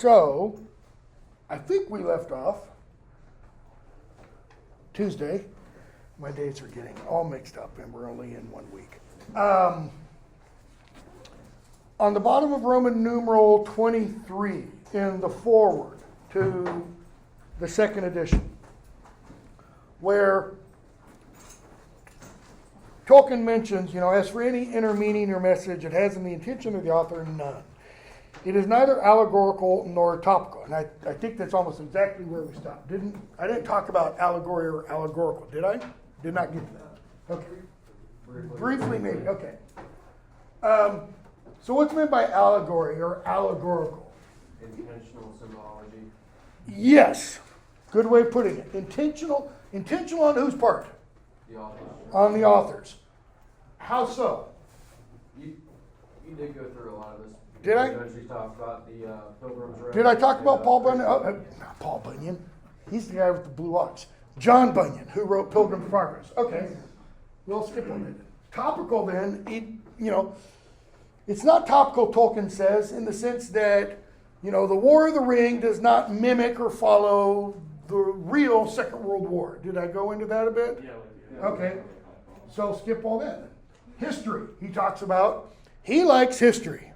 So, I think we left off Tuesday. My dates are getting all mixed up, and we're only in 1 week. On the bottom of Roman numeral 23, in the foreword to the second edition, where Tolkien mentions, as for any inner meaning or message, it has in the intention of the author none. It is neither allegorical nor topical. And I think that's almost exactly where we stopped. I didn't talk about allegory or allegorical, did I? Did not get to that. Okay. Briefly maybe, okay. So what's meant by allegory or allegorical? Intentional symbology. Yes. Good way of putting it. Intentional on whose part? The author. On the author's. How so? You did go through a lot of this. Did I? You actually talked about the Pilgrim's Rest. Did I talk about Paul Bunyan? Not Paul Bunyan. He's the guy with the blue ox. John Bunyan, who wrote Pilgrim's Progress. Okay. We'll skip on it. Topical then, it's not topical, Tolkien says, in the sense that, the War of the Ring does not mimic or follow the real Second World War. Did I go into that a bit? Yeah. Okay. So skip all that. History. He talks about, he likes history,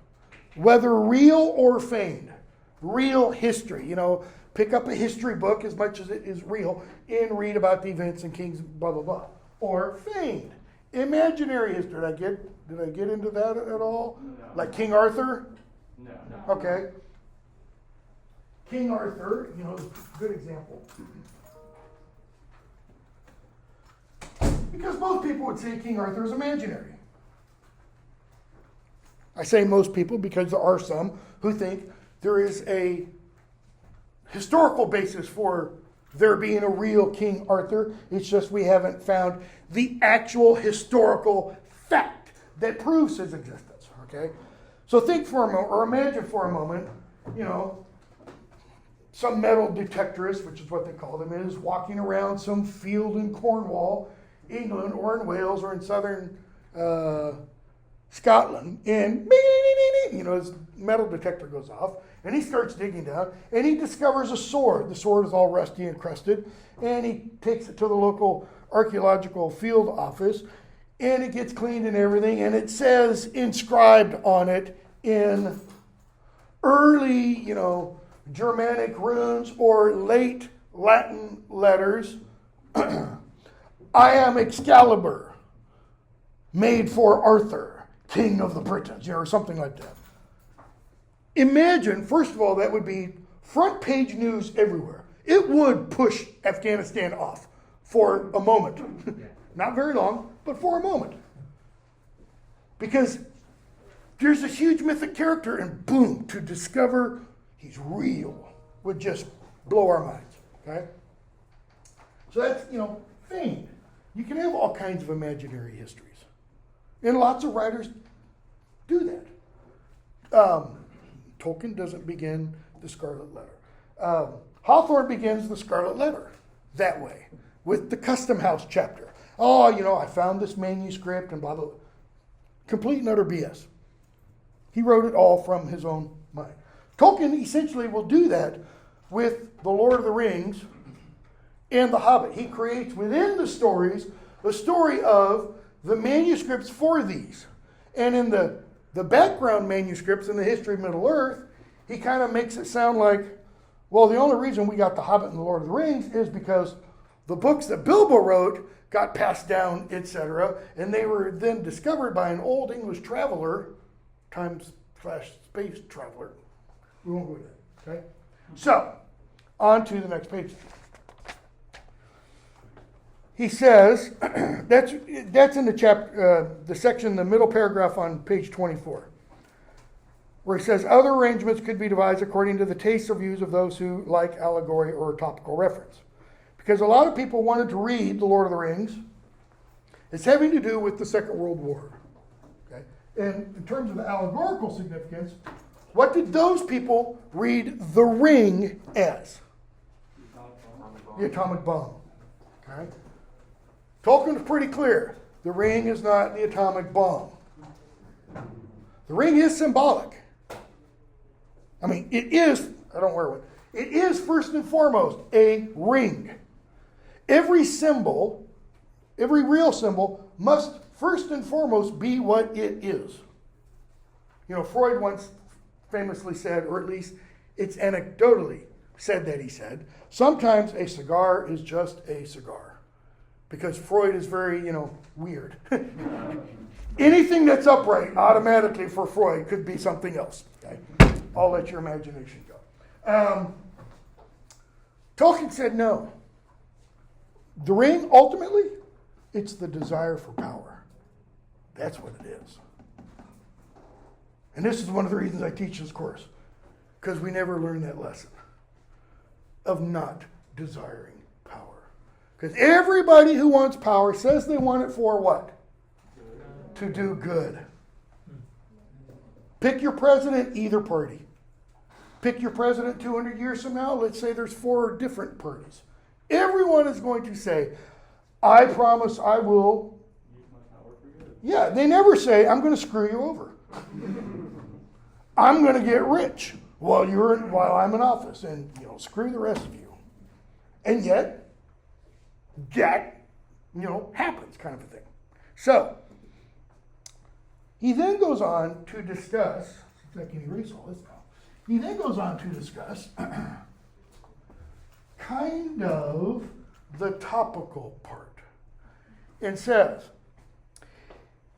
whether real or feigned. Real history. Pick up a history book as much as it is real and read about the events and kings, blah, blah, blah. Or feigned. Imaginary history. Did I get into that at all? No. Like King Arthur? No. Okay. King Arthur, good example. Because most people would say King Arthur is imaginary. I say most people because there are some who think there is a historical basis for there being a real King Arthur. It's just we haven't found the actual historical fact that proves his existence. Okay? So think for a moment, or imagine for a moment, some metal detectorist, which is what they call them, is walking around some field in Cornwall, England, or in Wales, or in southern Scotland, and his metal detector goes off, and he starts digging down, and he discovers a sword. The sword is all rusty and crusted, and he takes it to the local archaeological field office, and it gets cleaned and everything, and it says inscribed on it in early, Germanic runes or late Latin letters, I am Excalibur, made for Arthur, king of the Britons, or something like that. Imagine, first of all, that would be front page news everywhere. It would push Afghanistan off for a moment. Not very long, but for a moment. Because there's a huge mythic character, and boom, to discover he's real would just blow our minds. Okay? So that's, feigned. You can have all kinds of imaginary histories. And lots of writers do that. Tolkien doesn't begin the Scarlet Letter. Hawthorne begins the Scarlet Letter that way, with the Custom House chapter. I found this manuscript and blah, blah, blah. Complete and utter BS. He wrote it all from his own mind. Tolkien essentially will do that with The Lord of the Rings and The Hobbit. He creates within the stories a story of the manuscripts for these. And in the background manuscripts in the history of Middle-earth, he kind of makes it sound like, well, the only reason we got The Hobbit and The Lord of the Rings is because the books that Bilbo wrote got passed down, etc., and they were then discovered by an old English traveler, time/space traveler. We won't go with that, okay? So, on to the next page. He says, that's in the chapter, the section, the middle paragraph on page 24, where he says, other arrangements could be devised according to the tastes or views of those who like allegory or topical reference. Because a lot of people wanted to read The Lord of the Rings. It's having to do with the Second World War. Okay? And in terms of allegorical significance, what did those people read the ring as? The atomic bomb. Okay? Tolkien is pretty clear. The ring is not the atomic bomb. The ring is symbolic. I mean, it is I don't wear one. It is first and foremost a ring. Every symbol, every real symbol, must first and foremost be what it is. Freud once famously said, or at least it's anecdotally said that he said, sometimes a cigar is just a cigar. Because Freud is very, weird. Anything that's upright automatically for Freud could be something else. Okay? I'll let your imagination go. Tolkien said no. The ring, ultimately, it's the desire for power. That's what it is. And this is one of the reasons I teach this course. Because we never learn that lesson of not desiring power. Because everybody who wants power says they want it for what? To do good. Pick your president, either party. Pick your president 200 years from now. Let's say there's 4 different parties. Everyone is going to say, I promise I will. Use my power for good. Yeah, they never say, I'm going to screw you over. I'm going to get rich while I'm in office, and screw the rest of you. And yet, that happens, kind of a thing. So he then goes on to discuss. See if I can erase all this now. He then goes on to discuss kind of the topical part, and says,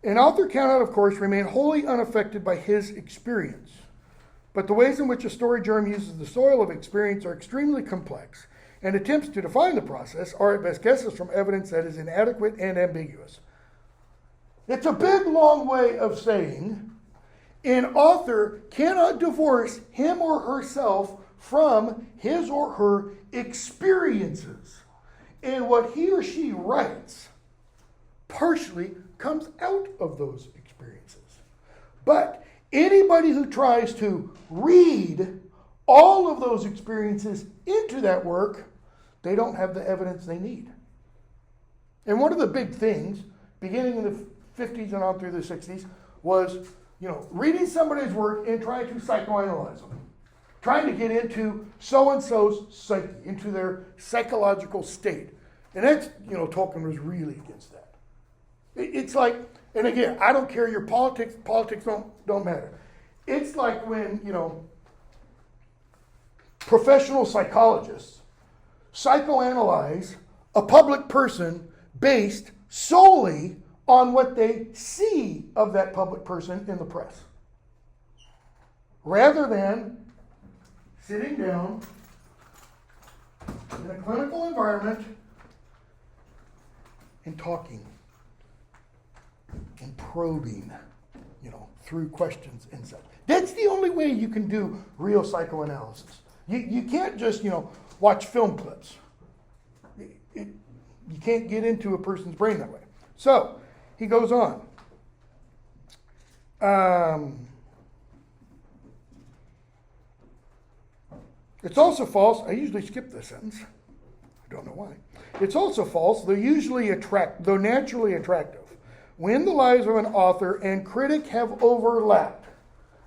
an author cannot, of course, remain wholly unaffected by his experience. But the ways in which a story germ uses the soil of experience are extremely complex, and attempts to define the process are at best guesses from evidence that is inadequate and ambiguous. It's a big, long way of saying an author cannot divorce him or herself from his or her experiences. And what he or she writes partially comes out of those experiences. But anybody who tries to read all of those experiences into that work, they don't have the evidence they need. And one of the big things, beginning in the 50s and on through the 60s, was, reading somebody's work and trying to psychoanalyze them. Trying to get into so-and-so's psyche, into their psychological state. And that's, Tolkien was really against that. It's like, and again, I don't care your politics don't matter. It's like when, professional psychologists psychoanalyze a public person based solely on what they see of that public person in the press. Rather than sitting down in a clinical environment and talking and probing, through questions and such. That's the only way you can do real psychoanalysis. You can't just, watch film clips. You can't get into a person's brain that way. So, he goes on. It's also false. I usually skip this sentence. I don't know why. It's also false, though naturally attractive, when the lives of an author and critic have overlapped.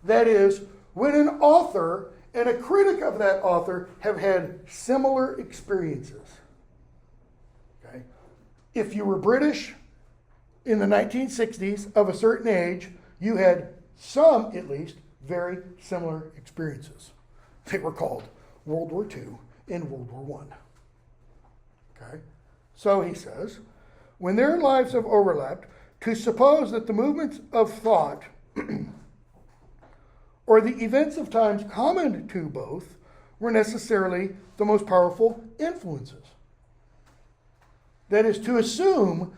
That is, when an author and a critic of that author have had similar experiences. Okay? If you were British in the 1960s of a certain age, you had some, at least, very similar experiences. They were called World War II and World War I. Okay? So he says, when their lives have overlapped, to suppose that the movements of thought or the events of times common to both were necessarily the most powerful influences. That is, to assume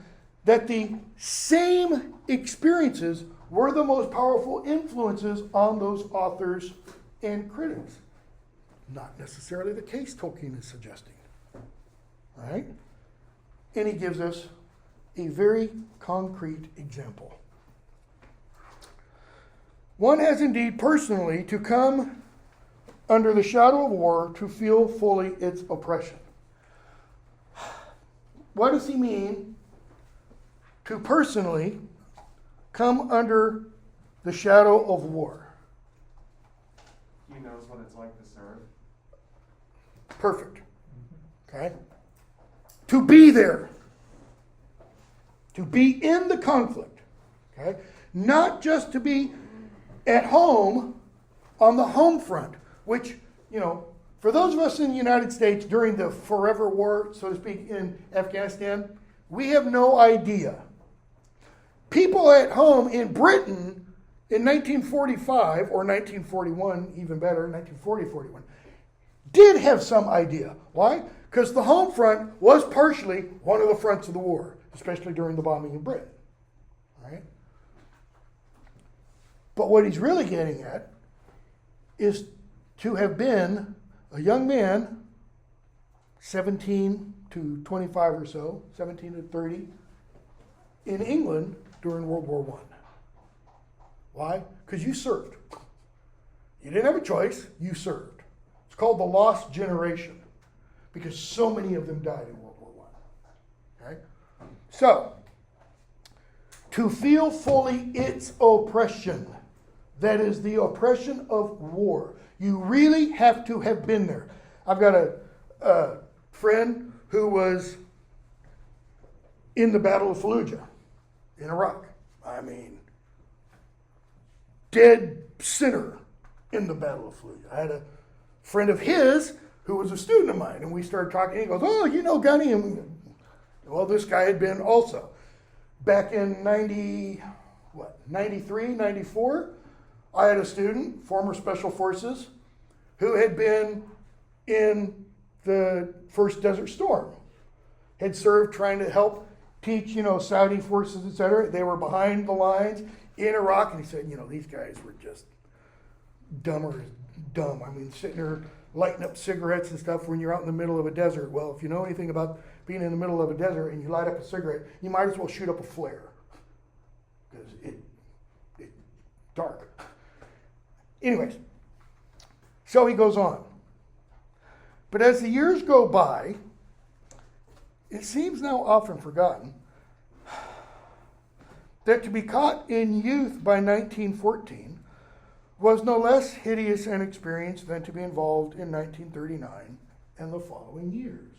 that the same experiences were the most powerful influences on those authors and critics. Not necessarily the case, Tolkien is suggesting. All right? And he gives us a very concrete example. One has indeed personally to come under the shadow of war to feel fully its oppression. What does he mean to personally come under the shadow of war? He knows what it's like to serve. Perfect. Okay? To be there. To be in the conflict. Okay? Not just to be at home on the home front, which, for those of us in the United States during the forever war, so to speak, in Afghanistan, we have no idea. People at home in Britain in 1945, or 1941, even better, 1940-41, did have some idea. Why? Because the home front was partially one of the fronts of the war, especially during the bombing of Britain. All right? But what he's really getting at is to have been a young man, 17 to 25 or so, 17 to 30, in England during World War I. Why? Because you served. You didn't have a choice, you served. It's called the lost generation, because so many of them died in World War I. Okay? So, to feel fully its oppression, that is the oppression of war, you really have to have been there. I've got a friend who was in the Battle of Fallujah in Iraq. I mean, dead center in the Battle of Fallujah. I had a friend of his who was a student of mine, and we started talking. He goes, "Oh, you know Gunny?" And, well, this guy had been also. Back in 93, 94, I had a student, former Special Forces, who had been in the first Desert Storm. Had served trying to help teach, Saudi forces, etc. They were behind the lines in Iraq, and he said, these guys were just dumber as dumb. I mean, sitting there lighting up cigarettes and stuff when you're out in the middle of a desert. Well, if you know anything about being in the middle of a desert and you light up a cigarette, you might as well shoot up a flare, because it's dark. Anyways, so he goes on. But as the years go by, it seems now often forgotten that to be caught in youth by 1914 was no less hideous an experience than to be involved in 1939 and the following years.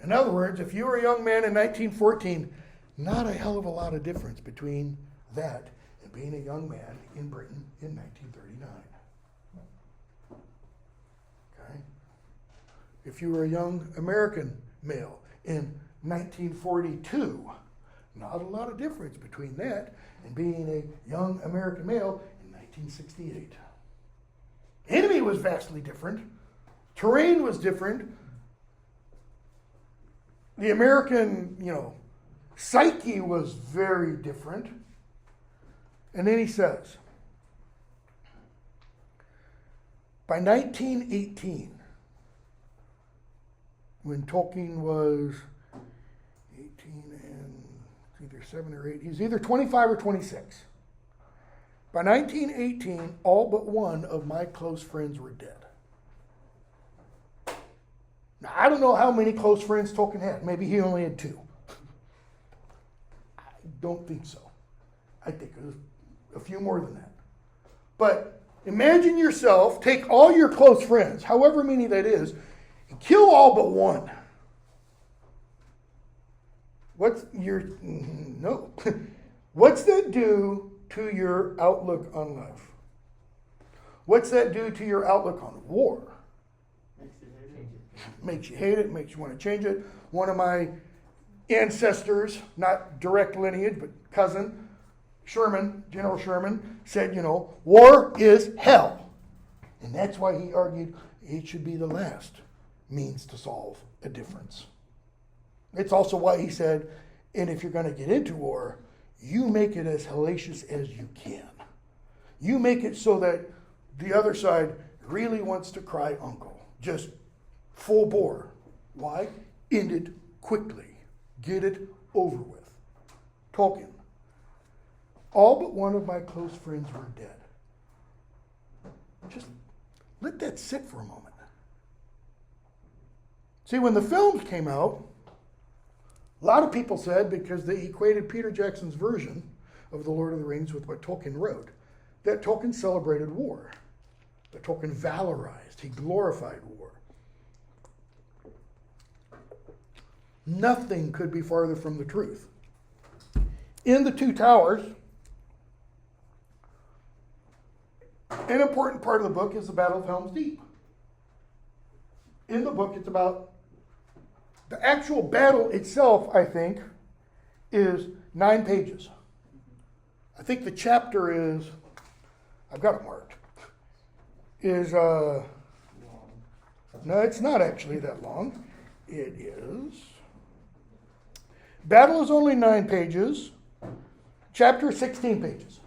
In other words, if you were a young man in 1914, not a hell of a lot of difference between that and being a young man in Britain in 1939. Okay? If you were a young American male in 1942, not a lot of difference between that and being a young American male in 1968. Enemy was vastly different. Terrain was different. The American, psyche was very different. And then he says, by 1918, when Tolkien was 18 and either 7 or 8, he's either 25 or 26. By 1918, all but one of my close friends were dead. Now, I don't know how many close friends Tolkien had. Maybe he only had 2. I don't think so. I think it was a few more than that. But imagine yourself, take all your close friends, however many that is, and kill all but one. What's that do to your outlook on life? What's that do to your outlook on war? Makes you hate it, makes you want to change it. One of my ancestors, not direct lineage, but cousin, Sherman, General Sherman, said, war is hell. And that's why he argued it should be the last means to solve a difference. It's also why he said, and if you're going to get into war, you make it as hellacious as you can. You make it so that the other side really wants to cry uncle. Just full bore. Why? End it quickly. Get it over with. Tolkien. All but one of my close friends were dead. Just let that sit for a moment. See, when the films came out, a lot of people said, because they equated Peter Jackson's version of The Lord of the Rings with what Tolkien wrote, that Tolkien celebrated war, that Tolkien valorized, he glorified war. Nothing could be farther from the truth. In the Two Towers, an important part of the book is the Battle of Helm's Deep. In the book, it's about the actual battle itself, I think, is 9 pages. I think the chapter is, I've got it marked, is, no, it's not actually that long. It is, battle is only 9 pages, chapter 16 pages,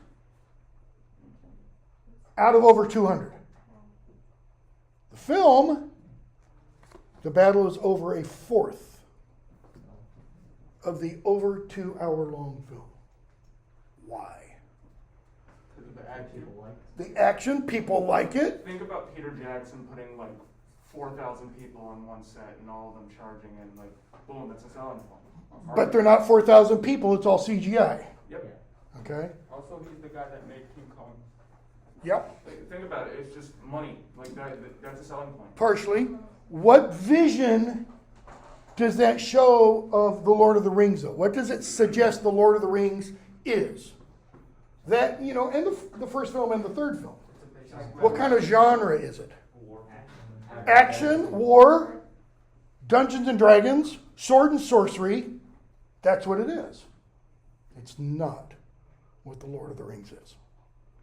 out of over 200. The film, the battle is over a fourth of the over 2 hour long film. Why? The action, people like it. Think about Peter Jackson putting like 4,000 people on one set and all of them charging and like, boom, that's a selling point. But they're not 4,000 people, it's all CGI. Yep. Okay? Also, he's the guy that made King Kong. Yep. Think about it, it's just money. Like that's a selling point. Partially. What vision does that show of the Lord of the Rings, though? What does it suggest the Lord of the Rings is? That, you know, and the first film and the third film. What kind of genre is it? Action, war, Dungeons and Dragons, sword and sorcery. That's what it is. It's not what the Lord of the Rings is.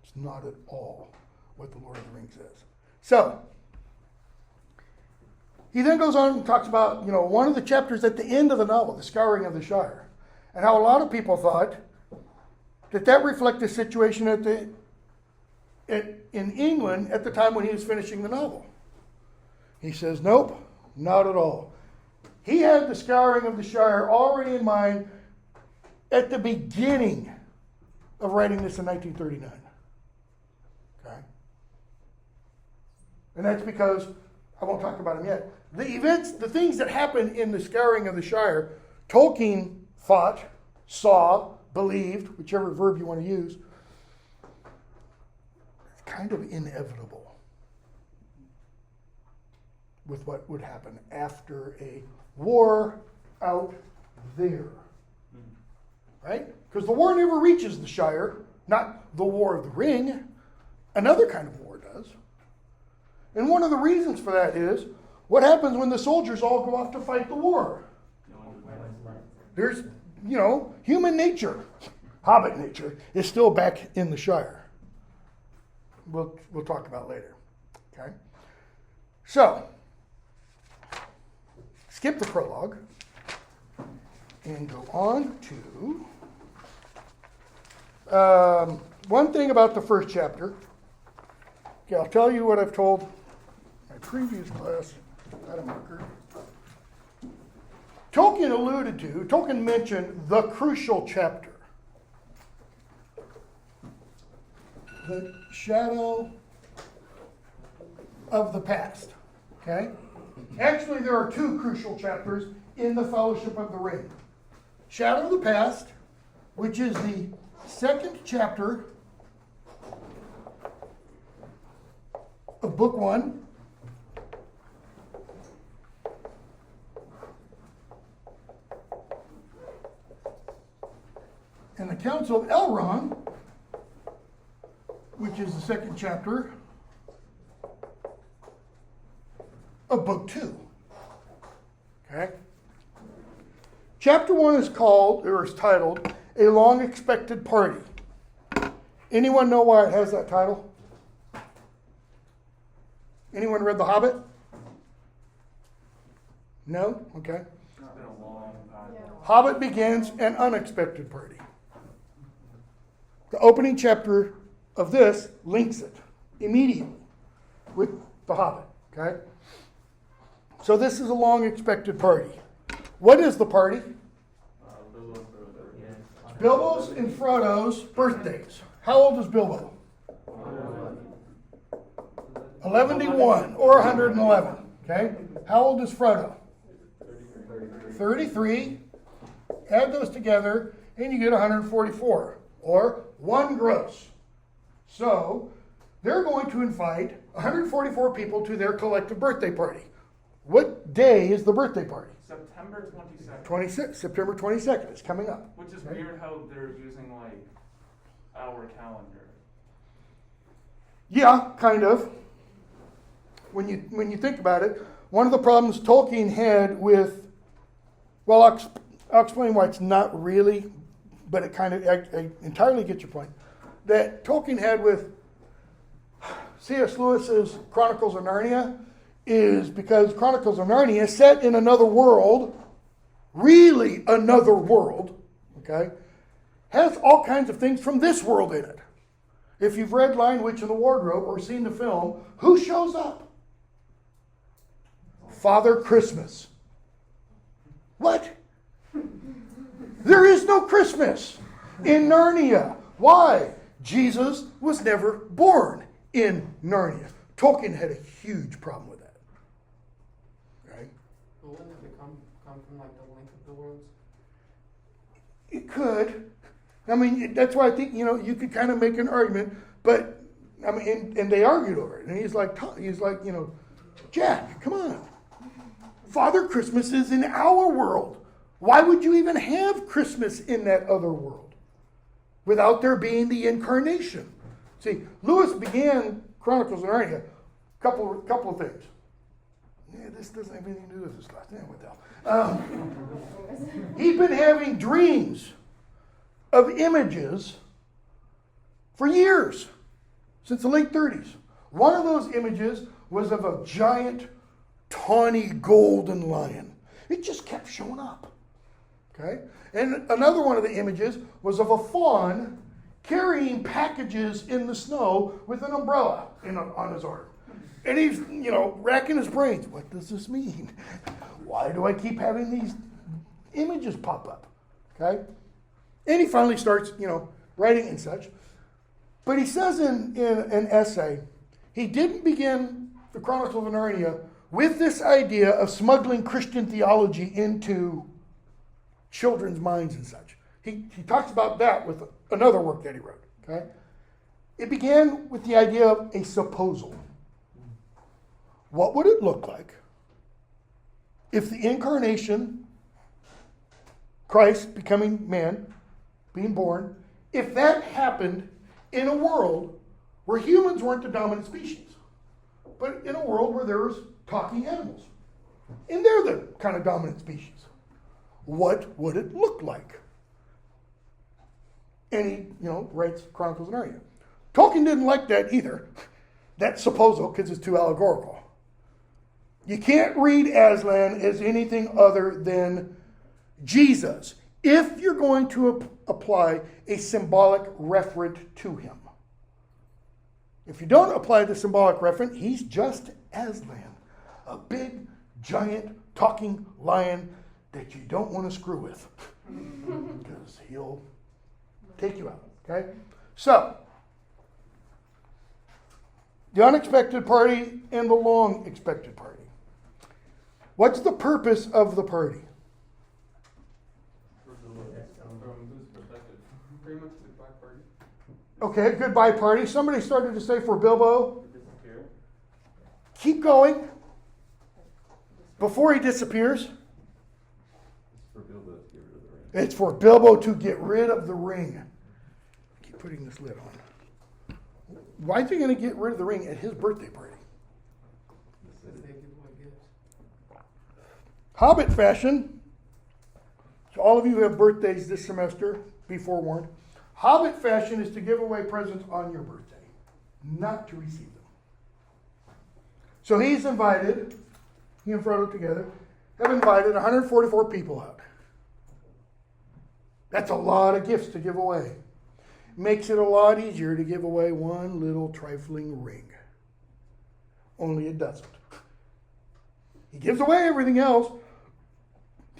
It's not at all what the Lord of the Rings is. So, he then goes on and talks about, you know, one of the chapters at the end of the novel, The Scouring of the Shire, and how a lot of people thought that reflected the situation in England at the time when he was finishing the novel. He says, nope, not at all. He had The Scouring of the Shire already in mind at the beginning of writing this in 1939. Okay? And that's because, I won't talk about them yet, the events, the things that happened in The Scouring of the Shire, Tolkien thought, saw, believed, whichever verb you want to use, it's kind of inevitable with what would happen after a war out there. Right? Because the war never reaches the Shire, not the War of the Ring. Another kind of war does. And one of the reasons for that is, what happens when the soldiers all go off to fight the war? There's, you know, human nature, Hobbit nature, is still back in the Shire. We'll talk about later. Okay? So, skip the prologue and go on to one thing about the first chapter. Okay, I'll tell you what I've told my previous class. Got a marker. Tolkien mentioned the crucial chapter. The shadow of the past. Okay? Actually, there are 2 crucial chapters in the Fellowship of the Ring. Shadow of the Past, which is the 2nd chapter of Book 1. And the Council of Elrond, which is the 2nd chapter of Book 2. Okay? Chapter 1 is called, or is titled, A Long Expected Party. Anyone know why it has that title? Anyone read The Hobbit? No? Okay. It's been a long time. Hobbit begins an unexpected party. The opening chapter of this links it immediately with The Hobbit. Okay? So this is a long expected party. What is the party? Bilbo's and Frodo's birthdays. How old is Bilbo? 11 or 111. Okay? How old is Frodo? 33. Add those together and you get 144, or 1 gross. So they're going to invite 144 people to their collective birthday party. What day is the birthday party? September 22nd. 26, September 22nd. It's coming up. Which is Okay. weird how they're using like our calendar. Yeah, kind of. When you think about it, one of the problems Tolkien had with, well, I'll explain why it's not really, but it kind of, I entirely get your point, that Tolkien had with C.S. Lewis's Chronicles of Narnia is because Chronicles of Narnia is set in another world, really another world, okay, has all kinds of things from this world in it. If you've read Lion, Witch, and the Wardrobe or seen the film, who shows up? Father Christmas. What? There is no Christmas in Narnia. Why? Jesus was never born in Narnia. Tolkien had a huge problem with that. Right? Well, wouldn't it come from like the length of the worlds? It could. I mean, that's why I think, you could kind of make an argument, but, I mean, and they argued over it. And he's like, Jack, come on. Father Christmas is in our world. Why would you even have Christmas in that other world without there being the incarnation? See, Lewis began Chronicles of Narnia, couple of things. Yeah, this doesn't have anything to do with this class. Yeah, what the hell? He'd been having dreams of images for years, since the late 30s. One of those images was of a giant, tawny golden lion. It just kept showing up. Okay? And another one of the images was of a fawn carrying packages in the snow with an umbrella on his arm. And he's, racking his brains. What does this mean? Why do I keep having these images pop up? Okay? And he finally starts, writing and such. But he says in an essay, he didn't begin the Chronicles of Narnia with this idea of smuggling Christian theology into children's minds and such. He talks about that with another work that he wrote. Okay? It began with the idea of a supposal. What would it look like if the incarnation, Christ becoming man, being born, if that happened in a world where humans weren't the dominant species, but in a world where there was talking animals, and they're the kind of dominant species? What would it look like? And he, writes Chronicles of Narnia. Tolkien didn't like that either, that supposal, because it's too allegorical. You can't read Aslan as anything other than Jesus if you're going to apply a symbolic referent to him. If you don't apply the symbolic referent, he's just Aslan, a big, giant, talking lion that you don't want to screw with because he'll take you out. Okay? So, the unexpected party and the long expected party. What's the purpose of the party? Pretty much the Black Party. Okay, goodbye party. Somebody started to say for Bilbo. Keep going. Before he disappears. It's for Bilbo to get rid of the ring. I keep putting this lid on. Why is he going to get rid of the ring at his birthday party? Hobbit Fashion. So all of you who have birthdays this semester, be forewarned. Hobbit Fashion is to give away presents on your birthday, not to receive them. So he's invited, he and Frodo together, have invited 144 people out. That's a lot of gifts to give away. Makes it a lot easier to give away one little trifling ring. Only it doesn't. He gives away everything else.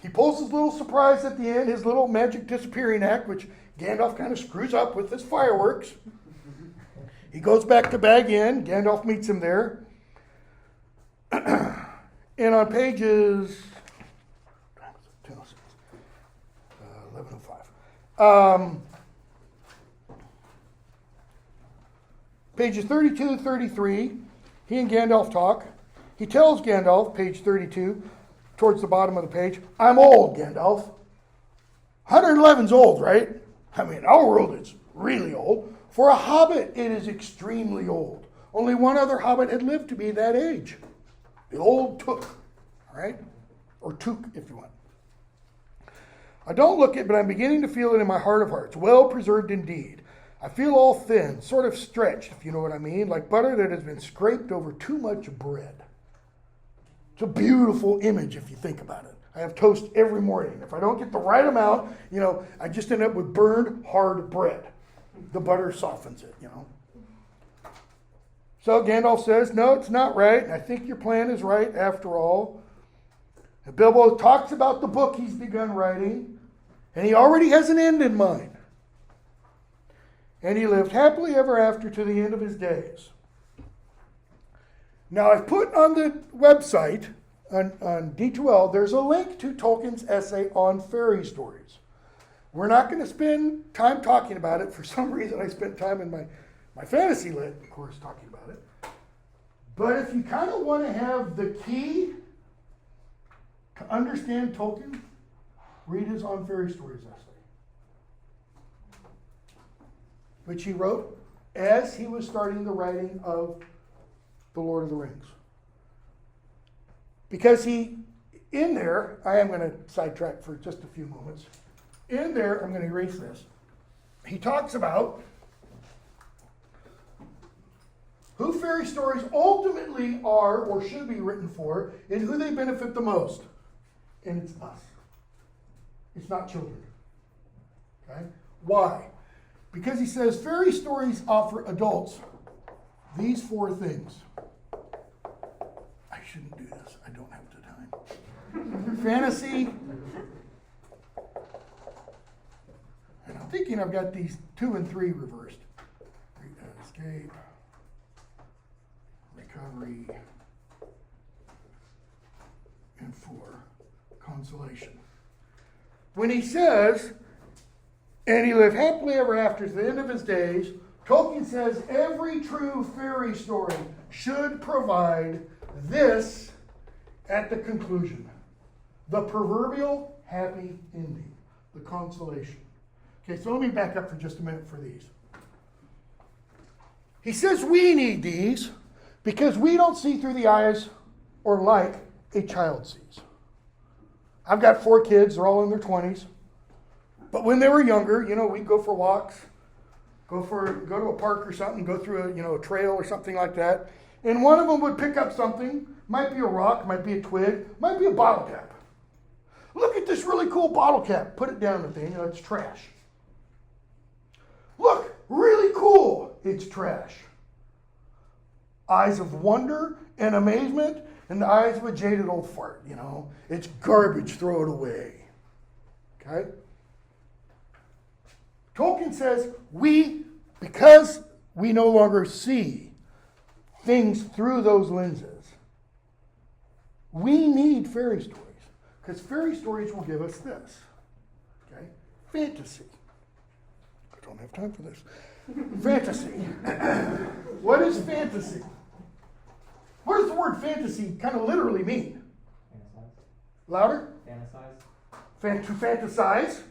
He pulls his little surprise at the end, his little magic disappearing act, which Gandalf kind of screws up with his fireworks. He goes back to Bag End. Gandalf meets him there. And on pages 1105. Pages 32 and 33, he and Gandalf talk. He tells Gandalf, page 32, towards the bottom of the page, I'm old, Gandalf. 111's old, right? I mean, our world is really old. For a hobbit, it is extremely old. Only one other hobbit had lived to be that age. The old Took, all right? Or Took, if you want. I don't look it, but I'm beginning to feel it in my heart of hearts. Well preserved indeed. I feel all thin, sort of stretched, if you know what I mean, like butter that has been scraped over too much bread. It's a beautiful image if you think about it. I have toast every morning. If I don't get the right amount, I just end up with burned, hard bread. The butter softens it, So Gandalf says, no, it's not right. I think your plan is right after all. And Bilbo talks about the book he's begun writing, and he already has an end in mind. And he lived happily ever after to the end of his days. Now, I've put on the website, on D2L, there's a link to Tolkien's essay on fairy stories. We're not going to spend time talking about it. For some reason, I spent time in my fantasy lit, of course, talking about it. But if you kind of want to have the key to understand Tolkien, read his On Fairy Stories essay, which he wrote as he was starting the writing of The Lord of the Rings. Because in there, I am going to sidetrack for just a few moments. In there, I'm going to erase this. He talks about who fairy stories ultimately are or should be written for and who they benefit the most. And it's us. It's not children. Okay? Why? Because he says fairy stories offer adults these four things. I shouldn't do this. I don't have the time. Fantasy. And I'm thinking I've got these 2 and 3 reversed. Escape. Recovery. And 4. Consolation. When he says, and he lived happily ever after to the end of his days, Tolkien says every true fairy story should provide this at the conclusion. The proverbial happy ending. The consolation. Okay, so let me back up for just a minute for these. He says we need these because we don't see through the eyes or like a child sees. I've got 4 kids, they're all in their 20s. But when they were younger, we'd go for walks, go to a park or something, go through a trail or something like that. And one of them would pick up something, might be a rock, might be a twig, might be a bottle cap. Look at this really cool bottle cap. Put it down the thing, it's trash. Look, really cool. It's trash. Eyes of wonder and amazement and the eyes of a jaded old fart, It's garbage, throw it away. Okay? Tolkien says because we no longer see things through those lenses, we need fairy stories. Because fairy stories will give us this. Okay? Fantasy. I don't have time for this. Fantasy. What is fantasy? What does the word fantasy kind of literally mean? Fantasize. Louder? Fantasize. To fantasize?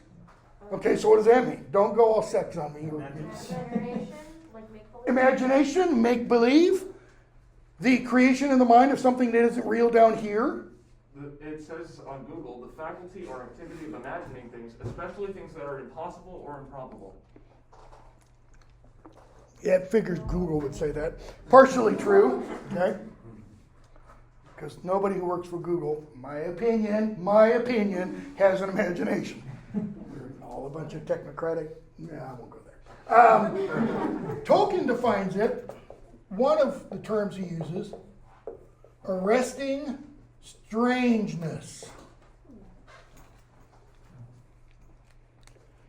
Okay, so what does that mean? Don't go all sex on me. Imagination, like make-believe. Imagination, make believe, the creation in the mind of something that isn't real down here. It says on Google, the faculty or activity of imagining things, especially things that are impossible or improbable. Yeah, it figures Google would say that. Partially true, okay? Because nobody who works for Google, my opinion, has an imagination. We're all a bunch of technocratic. I won't go there. Tolkien defines it. One of the terms he uses, arresting strangeness.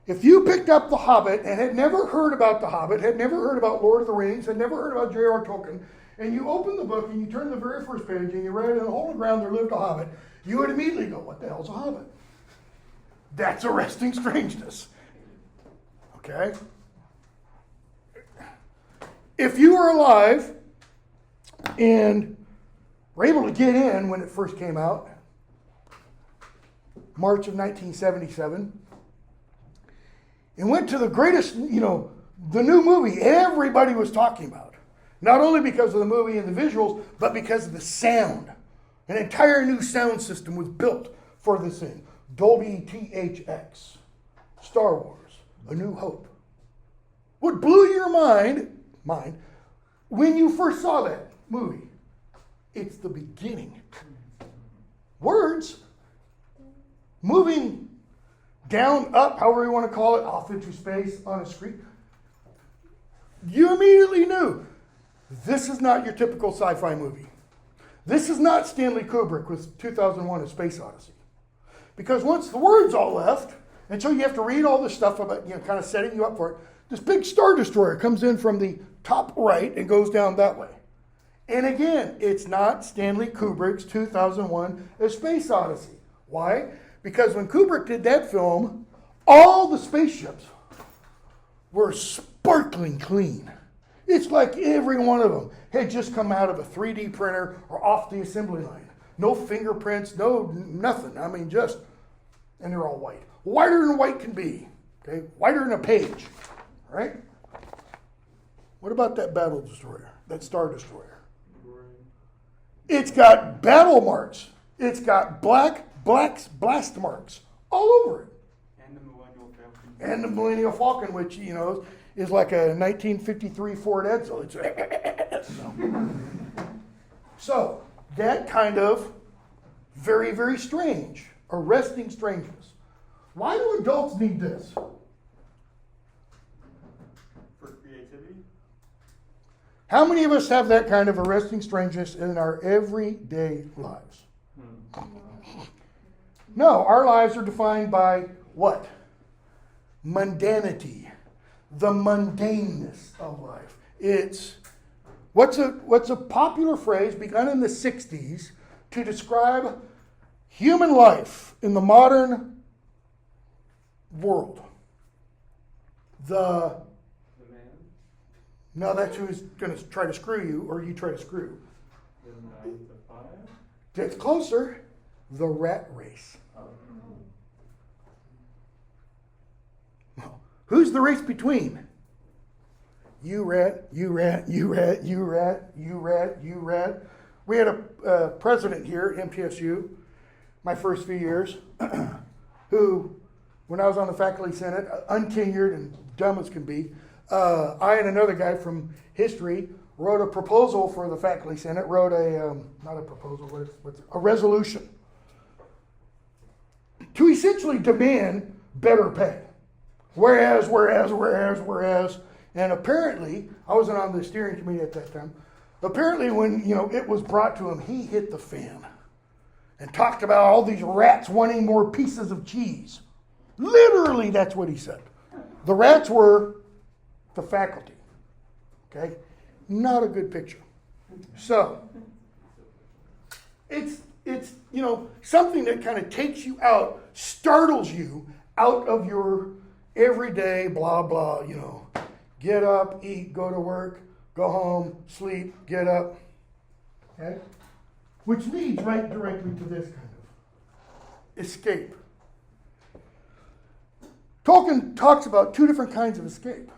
If you picked up The Hobbit and had never heard about The Hobbit, had never heard about Lord of the Rings, had never heard about J.R. Tolkien, and you opened the book and you turned to the very first page and you read, "In the hole of the ground there lived a hobbit," you would immediately go, "What the hell's a hobbit?" That's arresting strangeness. Okay? If you were alive and were able to get in when it first came out, March of 1977, and went to the greatest, the new movie everybody was talking about. Not only because of the movie and the visuals, but because of the sound. An entire new sound system was built for this thing. Dolby THX, Star Wars, A New Hope. What blew your mind when you first saw that movie? It's the beginning. Words moving down, up, however you want to call it, off into space on a screen. You immediately knew this is not your typical sci-fi movie. This is not Stanley Kubrick with 2001: A Space Odyssey. Because once the words all left, and so you have to read all this stuff about, kind of setting you up for it, this big Star Destroyer comes in from the top right and goes down that way. And again, it's not Stanley Kubrick's 2001: A Space Odyssey. Why? Because when Kubrick did that film, all the spaceships were sparkling clean. It's like every one of them had just come out of a 3D printer or off the assembly line. No fingerprints, no nothing. I mean, and they're all white. Whiter than white can be. Okay, whiter than a page. Right? What about that battle destroyer, that Star Destroyer? It's got battle marks. It's got blast marks all over it. And the Millennial Falcon. And the Millennial Falcon, which, is like a 1953 Ford Edsel. So, that kind of very, very strange, arresting strangeness. Why do adults need this? For creativity? How many of us have that kind of arresting strangeness in our everyday lives? No, our lives are defined by what? Mundanity. The mundaneness of life. It's what's a popular phrase begun in the 60s to describe human life in the modern world. The man? No, that's who's going to try to screw you, or you try to screw. The 9 to 5? That's closer. The rat race. Who's the race between? You rat, you rat, you rat, you rat, you rat, you rat. We had a president here at MTSU, my first few years, who, when I was on the faculty senate, untenured and dumb as can be, I and another guy from history wrote a proposal for the faculty senate, wrote a resolution to essentially demand better pay. Whereas, and apparently, I wasn't on the steering committee at that time. Apparently, when it was brought to him, he hit the fan and talked about all these rats wanting more pieces of cheese. Literally, that's what he said. The rats were the faculty. Okay, not a good picture. So it's something that kind of takes you out, startles you out of your everyday blah blah, get up, eat, go to work, go home, sleep, get up. Okay? Which leads right directly to this kind of escape. Tolkien talks about two different kinds of escape.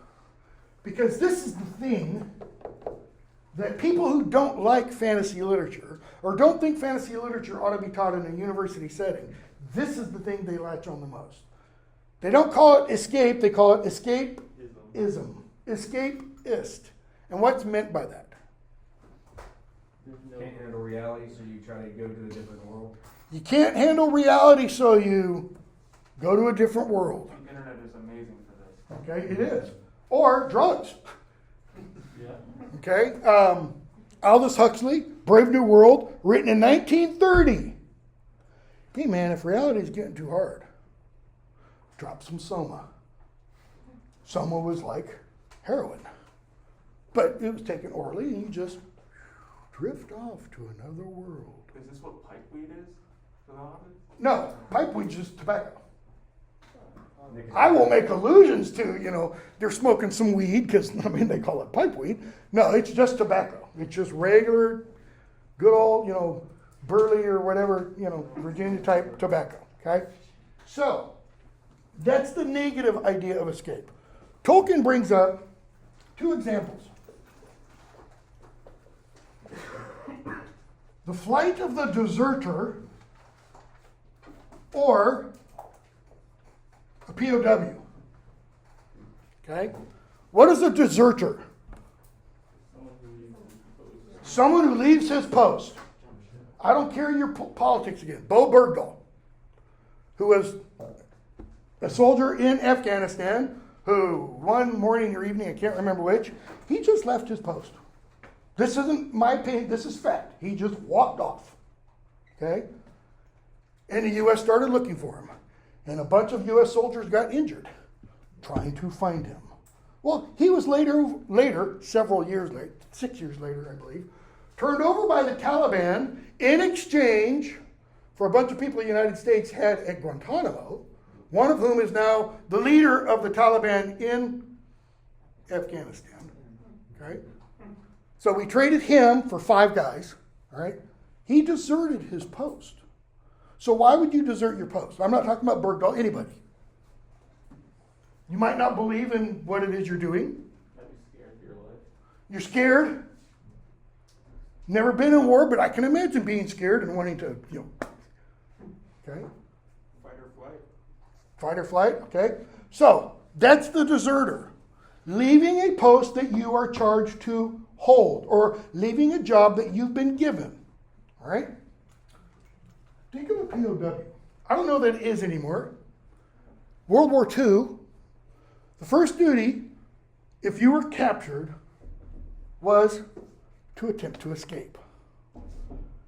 Because this is the thing that people who don't like fantasy literature or don't think fantasy literature ought to be taught in a university setting, this is the thing they latch on the most. They don't call it escape, they call it escapism. Escapist. And what's meant by that? Can't handle reality, so you try to go to a different world. You can't handle reality, so you go to a different world. The internet is amazing for this. Okay, it is. Or drugs. Yeah. Okay, Aldous Huxley, Brave New World, written in 1930. Hey man, if reality is getting too hard, drop some Soma. Soma was like heroin, but it was taken orally, and you just drift off to another world. Is this what pipeweed is for the Hobbit? No, pipeweed's just tobacco. I will make allusions to, they're smoking some weed because, they call it pipeweed. No, it's just tobacco. It's just regular Good old, Burley or whatever, Virginia type tobacco. Okay? So, that's the negative idea of escape. Tolkien brings up two examples. The flight of the deserter or a POW. Okay? What is a deserter? Someone who leaves Someone who leaves his his post. post. I don't care your politics again. Bo Bergdahl, who was a soldier in Afghanistan, who one morning or evening, I can't remember which, he just left his post. This isn't my opinion, this is fact. He just walked off. Okay? And the U.S. started looking for him. And a bunch of U.S. soldiers got injured trying to find him. Well, he was later, several years later, 6 years later, I believe, turned over by the Taliban in exchange for a bunch of people the United States had at Guantanamo, one of whom is now the leader of the Taliban in Afghanistan. Okay? So we traded him for 5 guys. All right? He deserted his post. So why would you desert your post? I'm not talking about Bergdahl, anybody. You might not believe in what it is you're doing. Might be scared for your life. You're scared. Never been in war, but I can imagine being scared and wanting to, okay? Fight or flight. Fight or flight, okay? So, that's the deserter. Leaving a post that you are charged to hold, or leaving a job that you've been given, all right? Think of a POW. I don't know that it is anymore. World War II, the first duty, if you were captured, was to attempt to escape,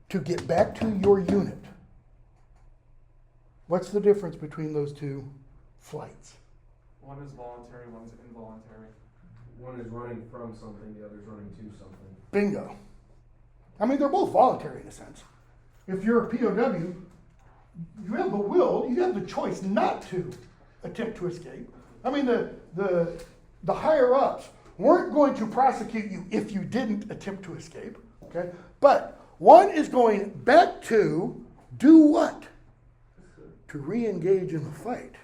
to get back to your unit. What's the difference between those two flights? One is voluntary, one's involuntary. One is running from something, the other is running to something. Bingo. I mean, they're both voluntary in a sense. If you're a POW, you have the will, you have the choice not to attempt to escape. I mean, the higher ups weren't going to prosecute you if you didn't attempt to escape. Okay? But one is going back to do what? To re-engage in the fight.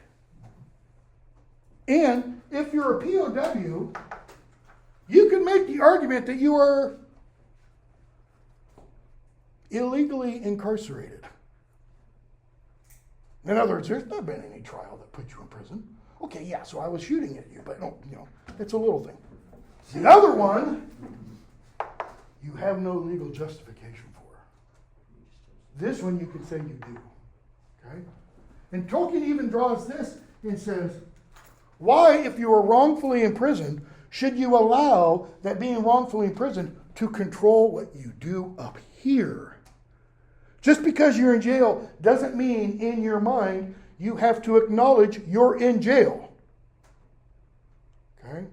And if you're a POW, you can make the argument that you are illegally incarcerated. In other words, there's not been any trial that put you in prison. Okay, yeah, so I was shooting at you, but it's a little thing. The other one, you have no legal justification for. This one you could say you do. Okay? And Tolkien even draws this and says, why, if you are wrongfully imprisoned, should you allow that being wrongfully imprisoned to control what you do up here? Just because you're in jail doesn't mean in your mind you have to acknowledge you're in jail. Okay?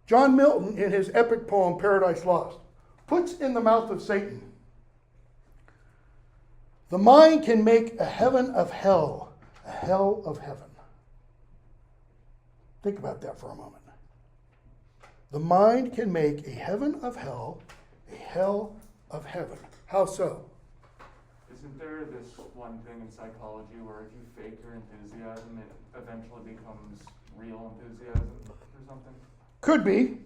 John Milton, in his epic poem Paradise Lost, puts in the mouth of Satan, the mind can make a heaven of hell, a hell of heaven. Think about that for a moment. The mind can make a heaven of hell, a hell of heaven. How so? Isn't there this one thing in psychology where if you fake your enthusiasm, it eventually becomes real enthusiasm or something? Could be.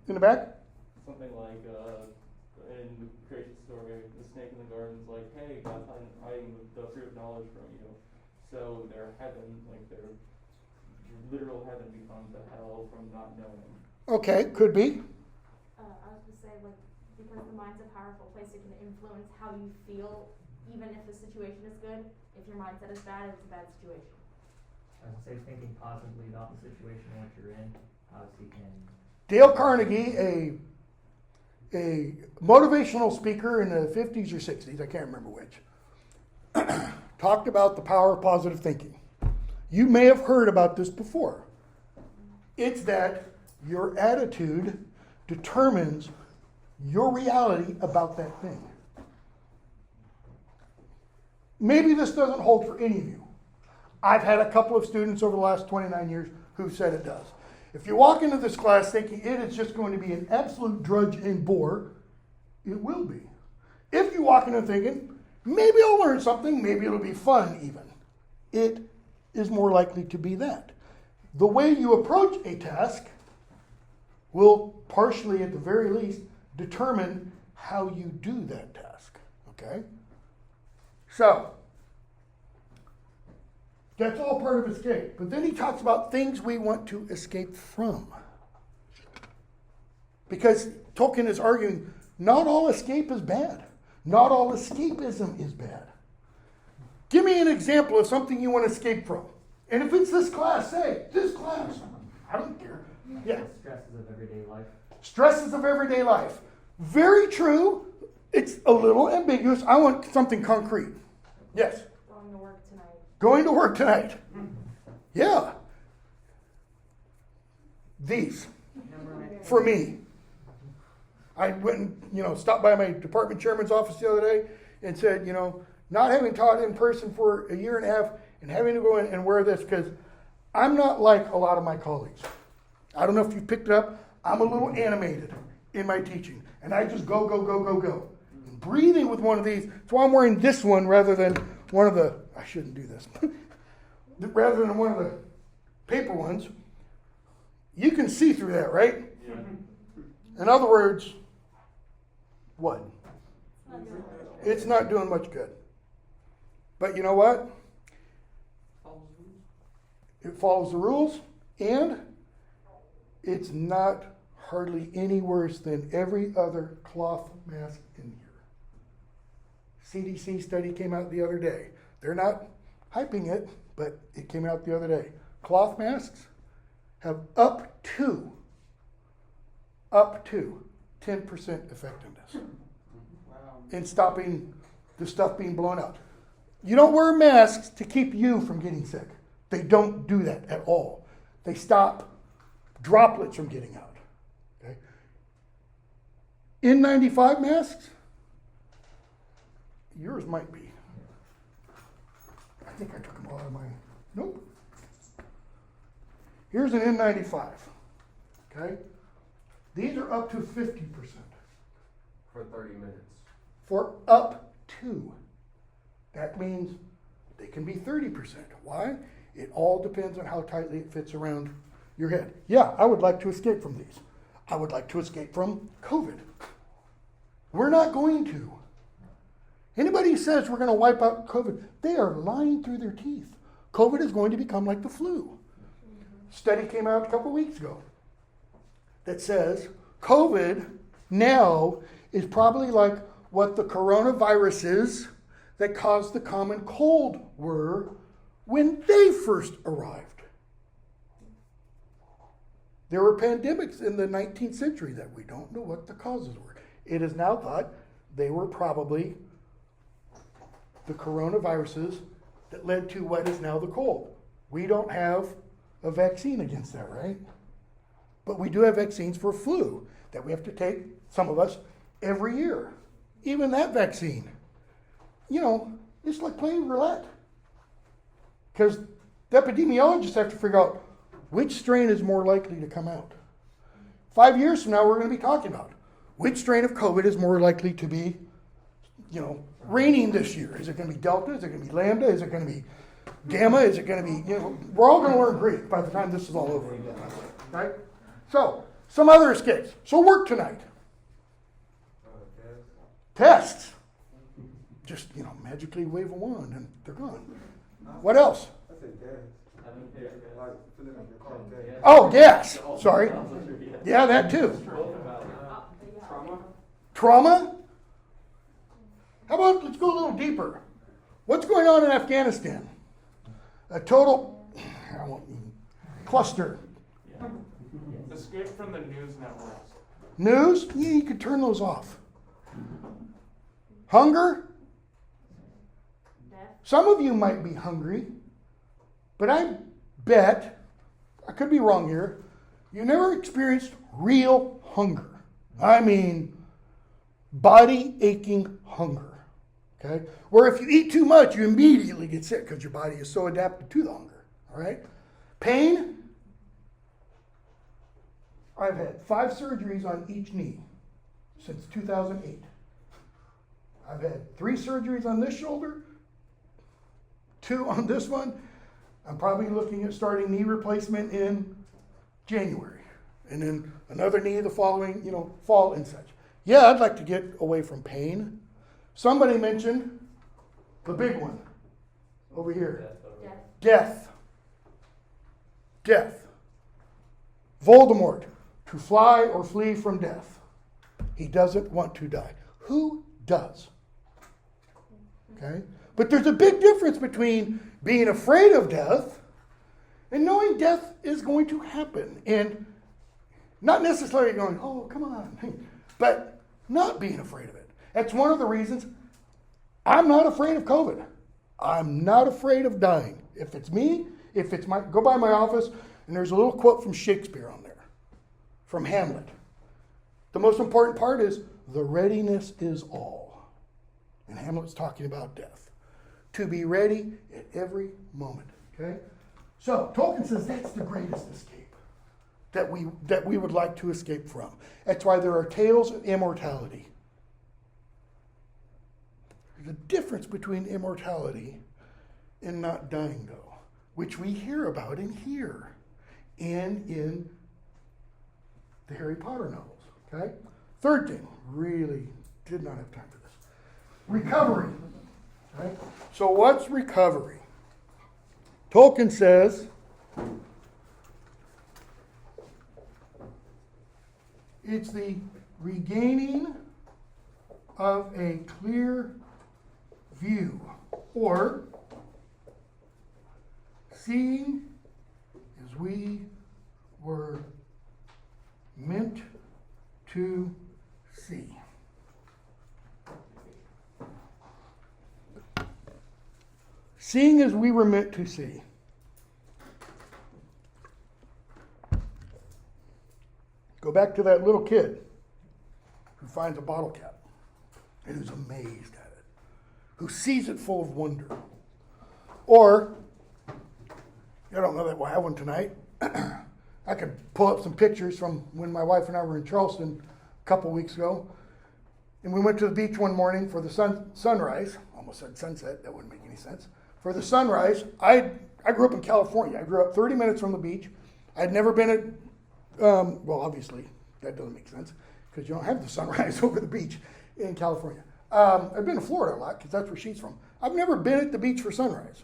In the back? Something like in the creation story, the snake in the garden's like, hey, God's hiding the fruit of knowledge from you. So their heaven, like their literal heaven, becomes a hell from not knowing. Okay, could be. I was going to say, because the mind's a powerful place, it can influence how you feel, even if the situation is good. If your mindset is bad, it's a bad situation. I would say thinking positively about the situation in which you're in, obviously can. Dale Carnegie, a motivational speaker in the 50s or 60s, I can't remember which, talked about the power of positive thinking. You may have heard about this before. It's that your attitude determines your reality about that thing. Maybe this doesn't hold for any of you. I've had a couple of students over the last 29 years who said it does. If you walk into this class thinking it is just going to be an absolute drudge and bore, It will be. If you walk in and thinking, maybe I'll learn something, maybe it'll be fun even. It is more likely to be that. The way you approach a task will partially, at the very least, determine how you do that task. Okay? So, that's all part of escape. But then he talks about things we want to escape from. Because Tolkien is arguing, not all escape is bad. Not all escapism is bad. Give me an example of something you want to escape from. And if it's this class, say, this class. I don't care. Yeah. Stresses of everyday life. Stresses of everyday life. Very true. It's a little ambiguous. I want something concrete. Yes? Going to work tonight. Going to work tonight. Yeah. These. For me. I went and, stopped by my department chairman's office the other day and said, not having taught in person for a year and a half and having to go in and wear this, because I'm not like a lot of my colleagues. I don't know if you picked it up. I'm a little animated in my teaching. And I just go. And breathing with one of these. So I'm wearing this one rather than one of the, I shouldn't do this, rather than one of the paper ones. You can see through that, right? Yeah. In other words, what? It's not doing much good. But you know what? It follows the rules, and it's not hardly any worse than every other cloth mask in here. CDC study came out the other day. They're not hyping it, but it came out the other day. Cloth masks have up to 10% effectiveness in stopping the stuff being blown out. You don't wear masks to keep you from getting sick. They don't do that at all. They stop droplets from getting out. Okay? N95 masks, yours might be. I think I took them all out of mine. Nope. Here's an N95. Okay? These are up to 50%. For 30 minutes. For up to. That means they can be 30%. Why? It all depends on how tightly it fits around your head. Yeah, I would like to escape from these. I would like to escape from COVID. We're not going to. Anybody who says we're going to wipe out COVID, they are lying through their teeth. COVID is going to become like the flu. Study came out a couple weeks ago that says COVID now is probably like what the coronaviruses that caused the common cold were when they first arrived. There were pandemics in the 19th century that we don't know what the causes were. It is now thought they were probably the coronaviruses that led to what is now the cold. We don't have a vaccine against that, right? But we do have vaccines for flu that we have to take, some of us, every year. Even that vaccine, it's like playing roulette. Because the epidemiologists have to figure out which strain is more likely to come out. 5 years from now, we're going to be talking about which strain of COVID is more likely to be, reigning this year. Is it going to be Delta? Is it going to be Lambda? Is it going to be Gamma? Is it going to be, we're all going to learn Greek by the time this is all over. Right? So, some other escapes. So work tonight. Tests. Just, magically wave a wand and they're gone. What else? I said gas. Like filling up your car with gas. Oh, gas. Sorry. Yeah, that too. Trauma? How about, let's go a little deeper. What's going on in Afghanistan? A total, cluster. Escape from the news networks. News? Yeah, you could turn those off. Hunger? Some of you might be hungry, but I bet, I could be wrong here, you never experienced real hunger. I mean, body aching hunger. Okay? Where if you eat too much, you immediately get sick because your body is so adapted to the hunger. All right? Pain? I've had 5 surgeries on each knee since 2008. I've had 3 surgeries on this shoulder, 2 on this one. I'm probably looking at starting knee replacement in January. And then another knee the following, fall and such. Yeah, I'd like to get away from pain. Somebody mentioned the big one over here. Death. Death. Voldemort, to fly or flee from death. He doesn't want to die. Who does? Okay? But there's a big difference between being afraid of death and knowing death is going to happen. And not necessarily going, oh, come on, but not being afraid of it. That's one of the reasons I'm not afraid of COVID. I'm not afraid of dying. If it's me, go by my office, and there's a little quote from Shakespeare on there, from Hamlet. The most important part is, the readiness is all. And Hamlet's talking about death. To be ready at every moment, okay? So, Tolkien says that's the greatest escape that we would like to escape from. That's why there are tales of immortality. There's a difference between immortality and not dying, though, which we hear about in here and in the Harry Potter novels, okay? Third thing, really did not have time for this. Recovery, right? So what's recovery? Tolkien says it's the regaining of a clear view, or seeing as we were meant to see. Seeing as we were meant to see. Go back to that little kid who finds a bottle cap and who's amazed at it, who sees it full of wonder. Or, I don't know that we'll have one tonight. I could pull up some pictures from when my wife and I were in Charleston a couple weeks ago. And we went to the beach one morning for the sunrise. Almost said sunset, that wouldn't make any sense. For the sunrise, I grew up in California. I grew up 30 minutes from the beach. I'd never been at, well, obviously, that doesn't make sense because you don't have the sunrise over the beach in California. I've been to Florida a lot because that's where she's from. I've never been at the beach for sunrise.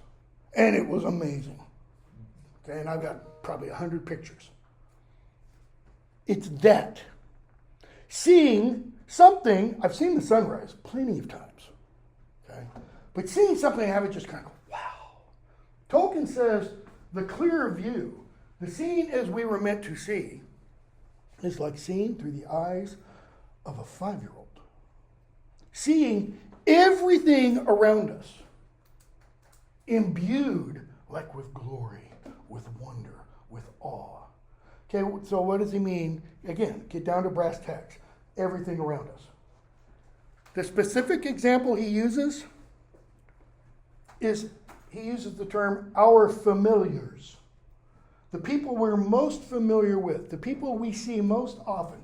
And it was amazing. Okay, and I've got probably 100 pictures. It's that. Seeing something, I've seen the sunrise plenty of times. Okay? But seeing something and have it just kind of, wow. Tolkien says the clear view, the seeing as we were meant to see, is like seeing through the eyes of a 5-year-old. Seeing everything around us imbued like with glory, with wonder, with awe. Okay, so what does he mean? Again, get down to brass tacks. Everything around us. The specific example he uses is, he uses the term our familiars. The people we're most familiar with, the people we see most often.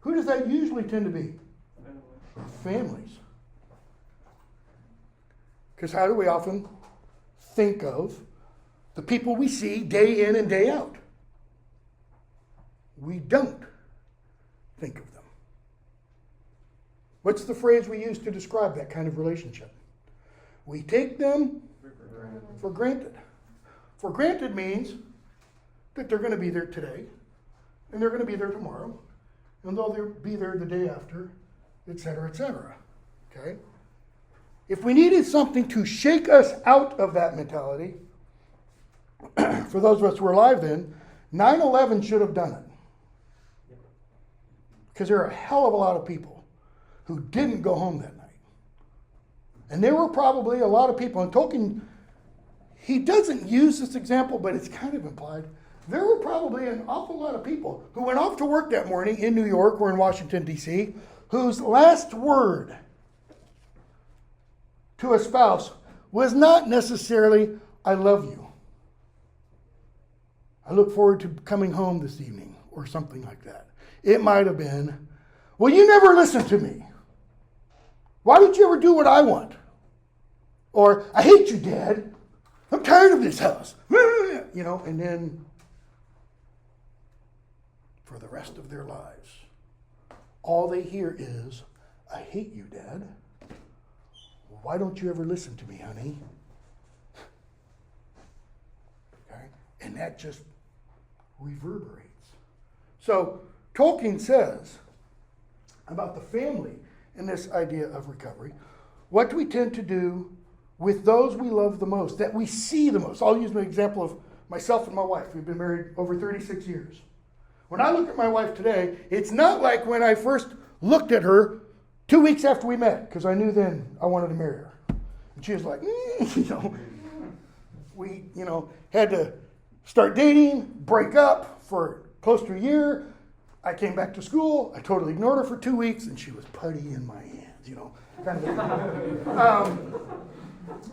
Who does that usually tend to be? Our families. Because how do we often think of the people we see day in and day out? We don't think of them. What's the phrase we use to describe that kind of relationship? We take them for granted. For granted means that they're going to be there today, and they're going to be there tomorrow, and they'll be there the day after, etc., etc. Okay? If we needed something to shake us out of that mentality, for those of us who were alive then, 9/11 should have done it. Because there are a hell of a lot of people who didn't go home that night. And there were probably a lot of people, and Tolkien, he doesn't use this example, but it's kind of implied. There were probably an awful lot of people who went off to work that morning in New York or in Washington, D.C., whose last word to a spouse was not necessarily, I love you. I look forward to coming home this evening, or something like that. It might have been, well, you never listened to me. Why don't you ever do what I want? Or, I hate you, Dad. I'm tired of this house. You know, and then for the rest of their lives, all they hear is, I hate you, Dad. Why don't you ever listen to me, honey? Okay? And that just reverberates. So Tolkien says about the family in this idea of recovery, what do we tend to do with those we love the most, that we see the most? I'll use an example of myself and my wife. We've been married over 36 years. When I look at my wife today, it's not like when I first looked at her 2 weeks after we met, because I knew then I wanted to marry her. And she was like, you know, we, you know, had to start dating, break up for close to a year. I came back to school. I totally ignored her for 2 weeks, and she was putty in my hands, you know. Kind of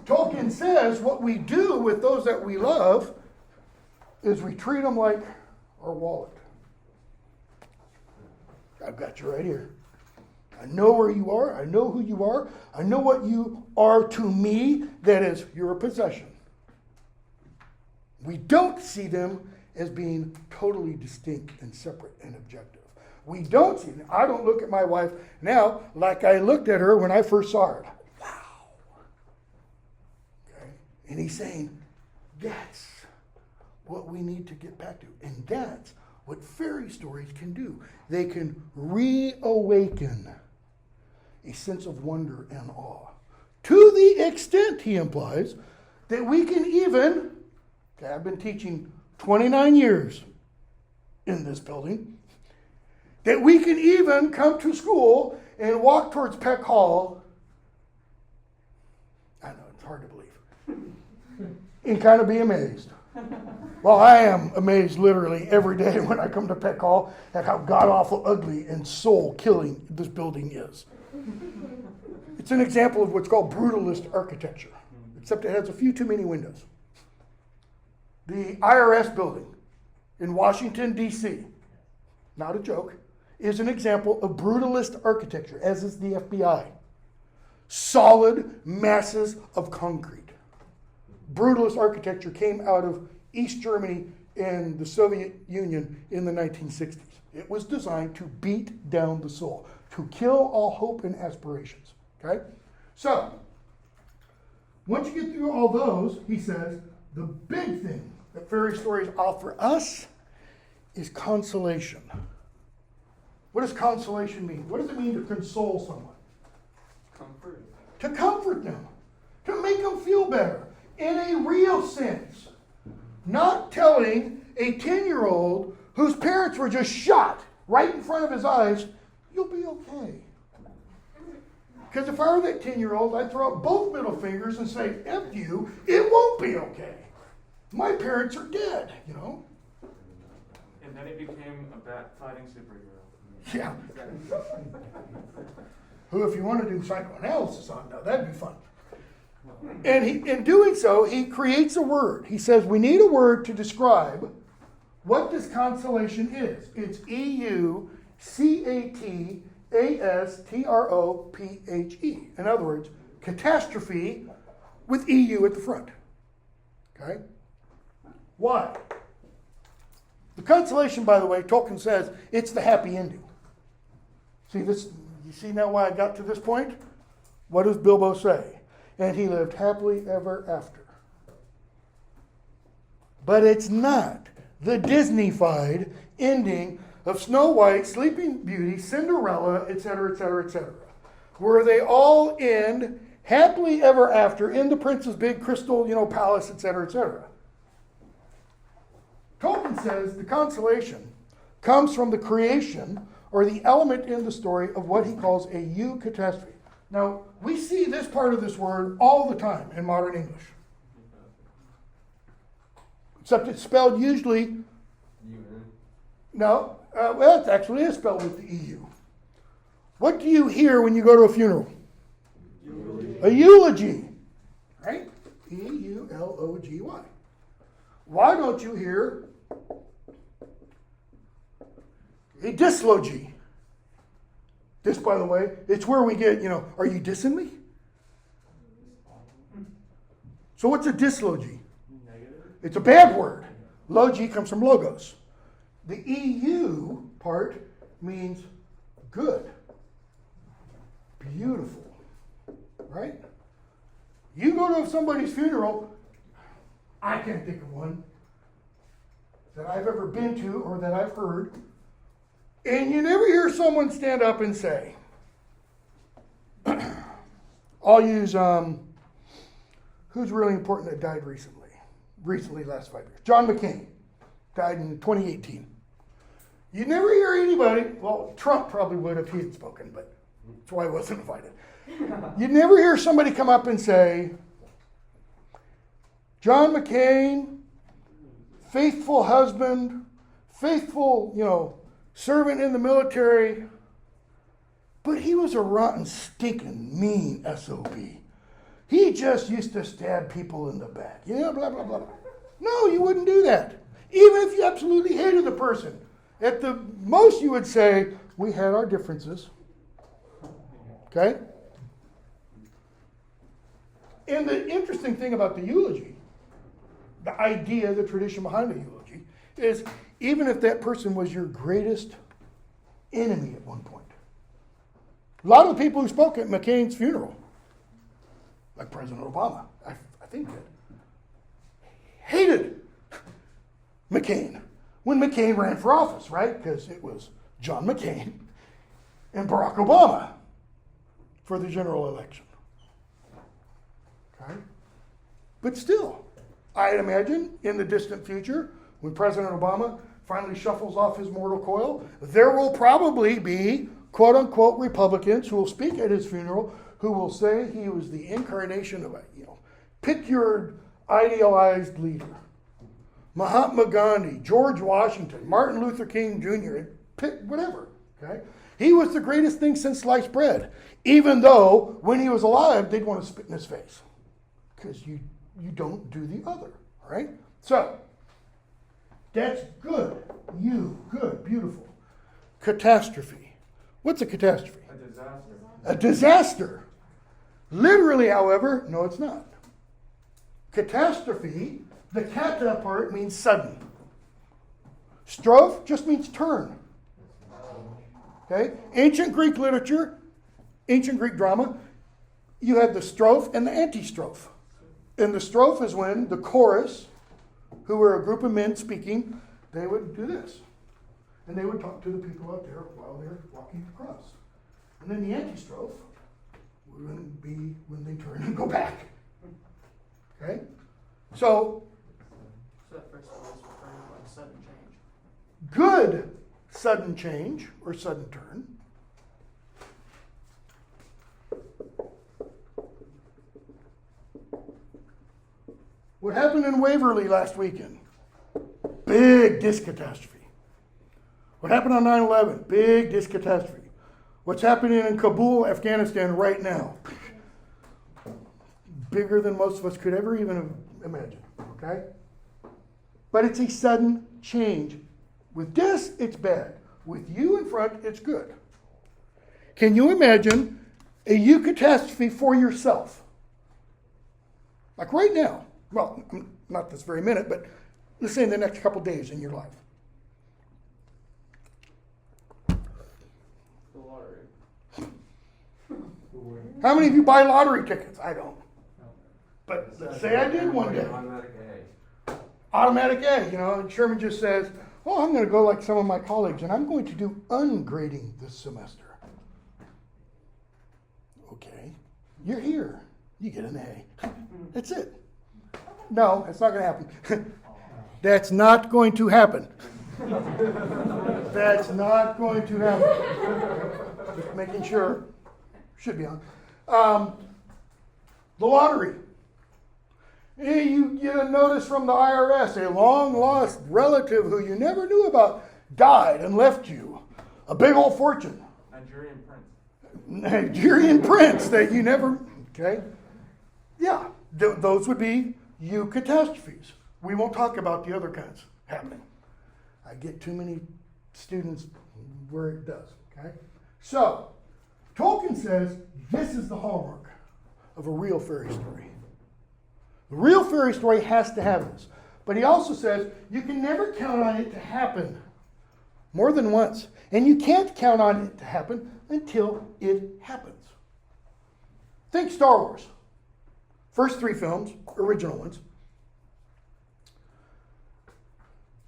Tolkien says what we do with those that we love is we treat them like our wallet. I've got you right here. I know where you are. I know who you are. I know what you are to me. That is, you're a possession. We don't see them as being totally distinct and separate and objective. We don't see them. I don't look at my wife now like I looked at her when I first saw her. Wow. Okay? And he's saying, that's what we need to get back to. And that's what fairy stories can do. They can reawaken a sense of wonder and awe. To the extent, he implies, that we can even, okay, I've been teaching 29 years in this building, that we can even come to school and walk towards Peck Hall, I know, it's hard to believe, and kind of be amazed. Well, I am amazed literally every day when I come to Peck Hall at how god-awful ugly and soul-killing this building is. It's an example of what's called brutalist architecture, except it has a few too many windows. The IRS building in Washington, D.C., not a joke, is an example of brutalist architecture, as is the FBI. Solid masses of concrete. Brutalist architecture came out of East Germany and the Soviet Union in the 1960s. It was designed to beat down the soul, to kill all hope and aspirations. Okay? So, once you get through all those, he says, the big thing that fairy stories offer us is consolation. What does consolation mean? What does it mean to console someone? Comfort. To comfort them. To make them feel better. In a real sense. Not telling a 10-year-old whose parents were just shot right in front of his eyes, you'll be okay. Because if I were that 10-year-old, I'd throw up both middle fingers and say, F you, it won't be okay. My parents are dead, you know? And then he became a bat-fighting superhero. Yeah. Who, if you want to do psychoanalysis on now, that'd be fun. And in doing so, he creates a word. He says we need a word to describe what this consolation is. It's EUCATASTROPHE. In other words, catastrophe with EU at the front. Okay? Why? The consolation, by the way, Tolkien says it's the happy ending. See this? You see now why I got to this point? What does Bilbo say? And he lived happily ever after. But it's not the Disney-fied ending of Snow White, Sleeping Beauty, Cinderella, etc., etc., etc., where they all end happily ever after in the prince's big crystal, palace, etc., etc. Tolkien says the consolation comes from the creation or the element in the story of what he calls a eucatastrophe. Now, we see this part of this word all the time in modern English. Except it's spelled usually... No, well, it actually is spelled with the EU. What do you hear when you go to a funeral? Eulogy. A eulogy, right? E-U-L-O-G-Y. Why don't you hear a dislogy? This, by the way, it's where we get, are you dissing me? So what's a dyslogy? Negative. It's a bad word. Logy comes from logos. The EU part means good, beautiful, right? You go to somebody's funeral, I can't think of one that I've ever been to or that I've heard, and you never hear someone stand up and say, I'll use, who's really important that died recently, last 5 years. John McCain died in 2018. You never hear anybody, well, Trump probably would if he had spoken, but that's why I wasn't invited. You never hear somebody come up and say, John McCain, faithful husband, faithful, servant in the military, but he was a rotten, stinking, mean SOB. He just used to stab people in the back, blah, blah, blah, blah. No, you wouldn't do that. Even if you absolutely hated the person. At the most, you would say, we had our differences. Okay? And the interesting thing about the eulogy, the idea, the tradition behind the eulogy, is even if that person was your greatest enemy at one point. A lot of the people who spoke at McCain's funeral, like President Obama, I think did, hated McCain when McCain ran for office, right? Because it was John McCain and Barack Obama for the general election. Okay? But still, I'd imagine in the distant future, when President Obama finally shuffles off his mortal coil, there will probably be quote-unquote Republicans who will speak at his funeral who will say he was the incarnation of a, pick your idealized leader. Mahatma Gandhi, George Washington, Martin Luther King Jr., pick whatever, okay? He was the greatest thing since sliced bread, even though when he was alive, they'd want to spit in his face because you don't do the other, all right? So, that's good, good, beautiful. Catastrophe. What's a catastrophe? A disaster. A disaster. Literally, however, no, it's not. Catastrophe, the kata part means sudden. Strophe just means turn. Okay? Ancient Greek literature, ancient Greek drama, you had the strophe and the antistrophe. And the strophe is when the chorus, who were a group of men speaking, they would do this. And they would talk to the people out there while they're walking across. And then the antistrophe would be when they turn and go back. Okay? So that first one is referring to like sudden change. good sudden change or sudden turn. What happened in Waverly last weekend? Big disc catastrophe. What happened on 9/11? Big disc catastrophe. What's happening in Kabul, Afghanistan right now? Bigger than most of us could ever even imagine, okay? But it's a sudden change. With this, it's bad. With you in front, it's good. Can you imagine a you catastrophe for yourself? Like right now. Well, not this very minute, but let's say in the next couple days in your life. The lottery. How many of you buy lottery tickets? I don't. But let's say I did one day. Automatic A. Automatic A, and Sherman just says, oh, I'm going to go like some of my colleagues, and I'm going to do ungrading this semester. Okay, you're here. You get an A. That's it. No, that's not going to happen. That's not going to happen. That's not going to happen. Just making sure. Should be on. The lottery. You get a notice from the IRS, a long-lost relative who you never knew about died and left you a big old fortune. Nigerian prince. Nigerian prince that you never, okay? Yeah, those would be you catastrophes. We won't talk about the other kinds happening. I get too many students where it does, okay? So, Tolkien says this is the hallmark of a real fairy story. The real fairy story has to have this. But he also says you can never count on it to happen more than once. And you can't count on it to happen until it happens. Think Star Wars. First 3 films, original ones.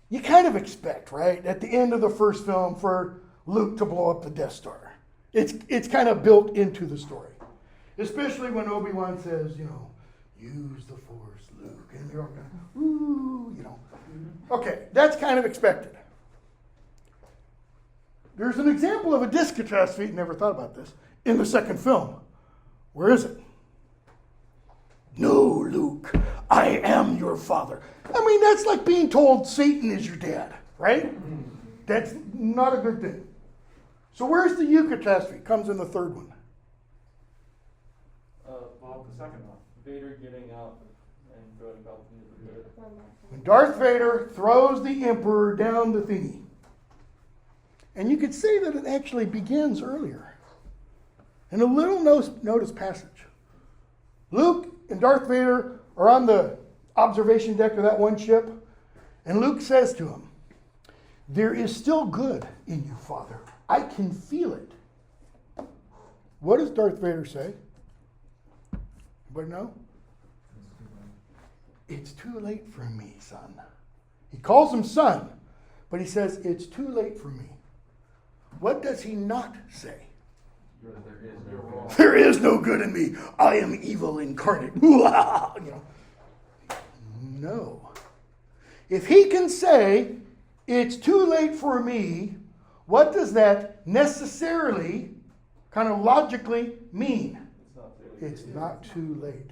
You kind of expect, right, at the end of the first film for Luke to blow up the Death Star. It's kind of built into the story. Especially when Obi-Wan says, use the Force, Luke. And you're all going, ooh, Okay, that's kind of expected. There's an example of a disc catastrophe, never thought about this, in the second film. Where is it? No, Luke, I am your father. I mean, that's like being told Satan is your dad, right? That's not a good thing. So where's the eucatastrophe? Comes in the third one. Well, the second one. Vader getting out and throwing Palpatine into the pit. When Darth Vader throws the Emperor down the thingy. And you could say that it actually begins earlier. In a little notice passage. Luke and Darth Vader are on the observation deck of that one ship. And Luke says to him, there is still good in you, Father. I can feel it. What does Darth Vader say? Anybody know? It's too late for me, son. He calls him son, but he says, it's too late for me. What does he not say? There is no good in me. I am evil incarnate. No. If he can say, it's too late for me, what does that necessarily, kind of logically mean? It's not too late.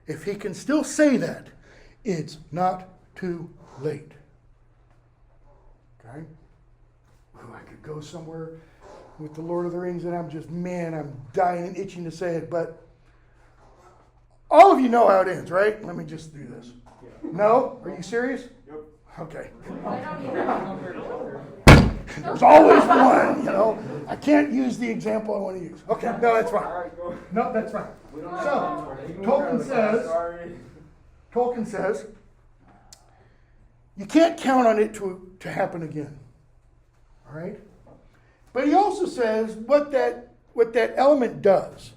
If he can still say that, it's not too late. Okay? I could go somewhere with the Lord of the Rings and I'm dying and itching to say it, but all of you know how it ends, right? Let me just do this. Yeah. No? Are you serious? Yep. Okay. I don't either. There's always one, I can't use the example I want to use. Okay, no, that's fine. No, that's fine. So, Tolkien says, you can't count on it to happen again. All right? But he also says what that element does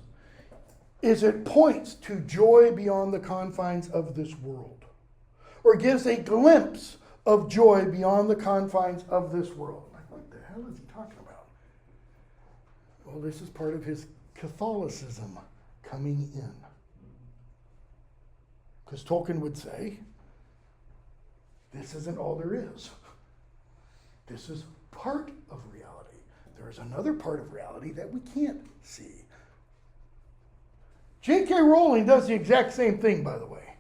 is it points to joy beyond the confines of this world, or gives a glimpse of joy beyond the confines of this world. Like, what the hell is he talking about? Well, this is part of his Catholicism coming in. Because Tolkien would say, this isn't all there is. This is part of reality. There's another part of reality that we can't see. J.K. Rowling does the exact same thing, by the way.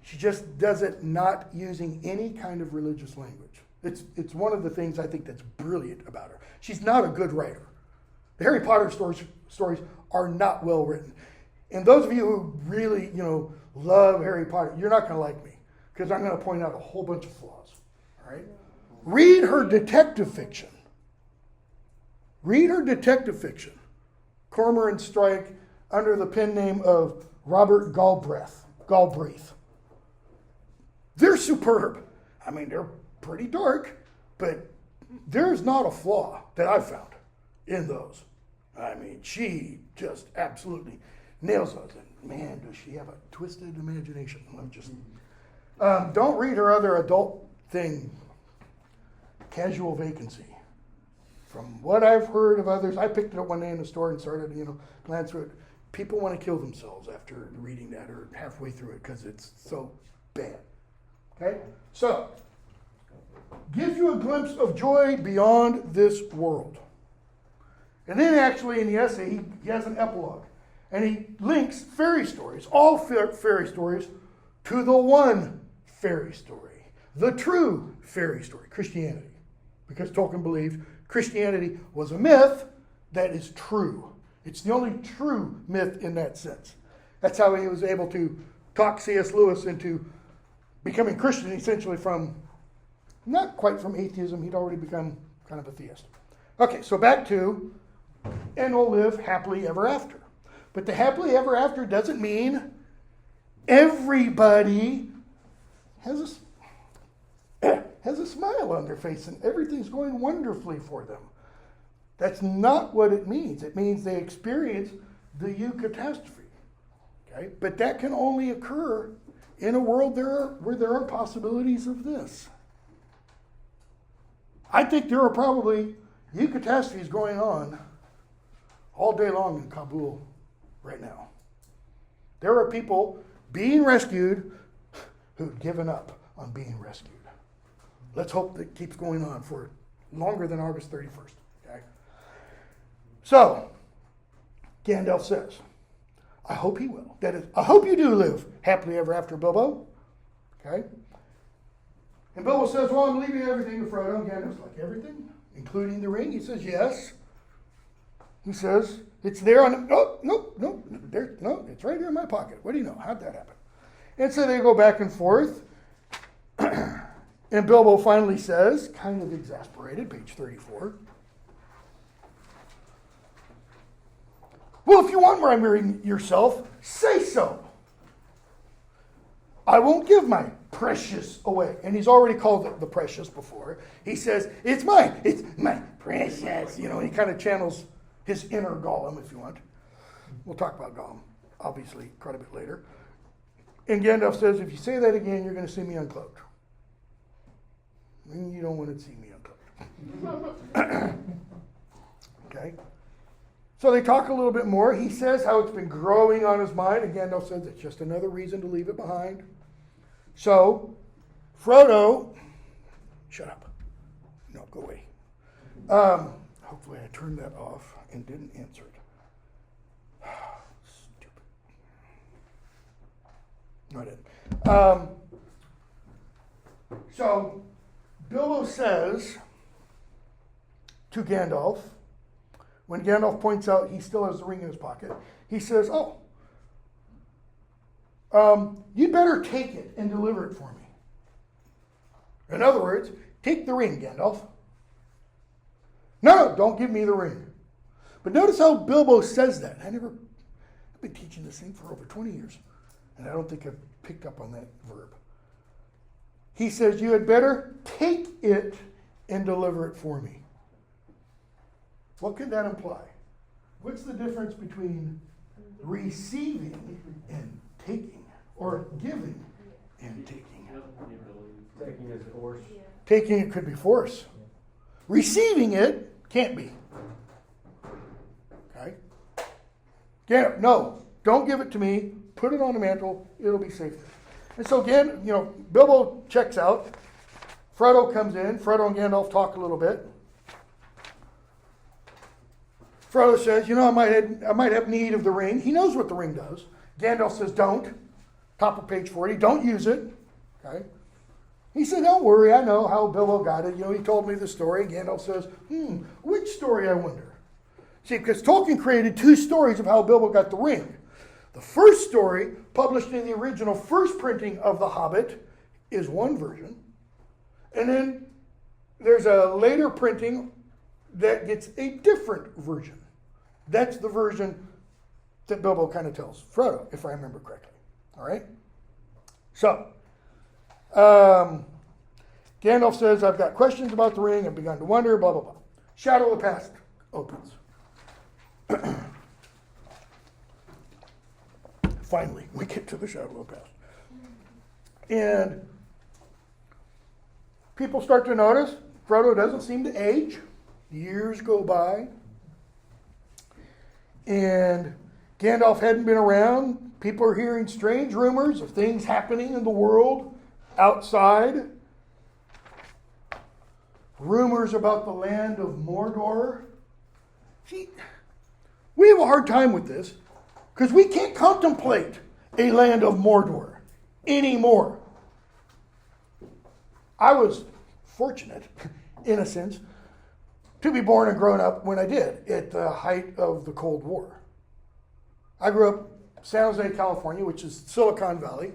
She just does it not using any kind of religious language. It's one of the things I think that's brilliant about her. She's not a good writer. The Harry Potter stories are not well written. And those of you who really, love Harry Potter, you're not going to like me because I'm going to point out a whole bunch of flaws. All right? Read her detective fiction. Cormorant Strike under the pen name of Robert Galbraith. They're superb. I mean, they're pretty dark, but there's not a flaw that I've found in those. I mean, she just absolutely nails those. And man, does she have a twisted imagination. Don't read her other adult thing, Casual Vacancy. From what I've heard of others, I picked it up one day in the store and started, glance through it. People want to kill themselves after reading that or halfway through it because it's so bad. Okay? So, gives you a glimpse of joy beyond this world. And then actually in the essay, he has an epilogue. And he links fairy stories, all fairy stories, to the one fairy story. The true fairy story, Christianity. Because Tolkien believed Christianity was a myth that is true. It's the only true myth in that sense. That's how he was able to talk C.S. Lewis into becoming Christian, essentially from, not quite from atheism, he'd already become kind of a theist. Okay, so back to, and we'll live happily ever after. But the happily ever after doesn't mean everybody has a smile on their face and everything's going wonderfully for them. That's not what it means. It means they experience the eucatastrophe. Okay? But that can only occur in a world where there are possibilities of this. I think there are probably eucatastrophes going on all day long in Kabul right now. There are people being rescued who've given up on being rescued. Let's hope that keeps going on for longer than August 31st. Okay? So, Gandalf says, I hope he will. That is, I hope you do live happily ever after, Bilbo. Okay? And Bilbo says, well, I'm leaving everything to Frodo. And Gandalf's like, everything? Including the ring? He says, yes. He says, it's there on the, no, it's right here in my pocket. What do you know? How'd that happen? And so they go back and forth. And Bilbo finally says, kind of exasperated, page 34, well, if you want Mary yourself, say so. I won't give my precious away. And he's already called it the precious before. He says, it's my precious. You know, he kind of channels his inner Gollum, if you want. We'll talk about Gollum, obviously, quite a bit later. And Gandalf says, if you say that again, you're going to see me uncloaked. And you don't want to see me uncloaked. Okay? So they talk a little bit more. He says how it's been growing on his mind. And Gandalf says it's just another reason to leave it behind. So, Frodo, shut up. No, go away. Hopefully I turned that off and didn't answer it. Stupid. No, I didn't. So, Bilbo says to Gandalf, when Gandalf points out he still has the ring in his pocket, he says, you'd better take it and deliver it for me. In other words, take the ring, Gandalf. No, don't give me the ring. But notice how Bilbo says that. I've been teaching this thing for over 20 years, and I don't think I've picked up on that verb. He says, you had better take it and deliver it for me. What could that imply? What's the difference between receiving and taking, or giving and taking? Taking is force. Taking it could be force. Receiving it can't be. Okay? Gandalf, no, don't give it to me. Put it on the mantle. It'll be safe. And so again, Bilbo checks out. Frodo comes in. Frodo and Gandalf talk a little bit. Frodo says, I might have need of the ring. He knows what the ring does. Gandalf says, don't. Top of page 40, don't use it. Okay? He said, don't worry, I know how Bilbo got it. He told me the story. Gandalf says, which story, I wonder? See, because Tolkien created two stories of how Bilbo got the ring. The first story, published in the original first printing of The Hobbit, is one version. And then there's a later printing that gets a different version. That's the version that Bilbo kind of tells Frodo, if I remember correctly. All right? So, Gandalf says, I've got questions about the ring. I've begun to wonder, blah, blah, blah. Shadow of the Past opens. Finally, we get to the Shadow of the Past. And people start to notice Frodo doesn't seem to age. Years go by. And Gandalf hadn't been around. People are hearing strange rumors of things happening in the world outside. Rumors about the land of Mordor. See, we have a hard time with this because we can't contemplate a land of Mordor anymore. I was fortunate, in a sense, to be born and grown up when I did, at the height of the Cold War. I grew up in San Jose, California, which is Silicon Valley,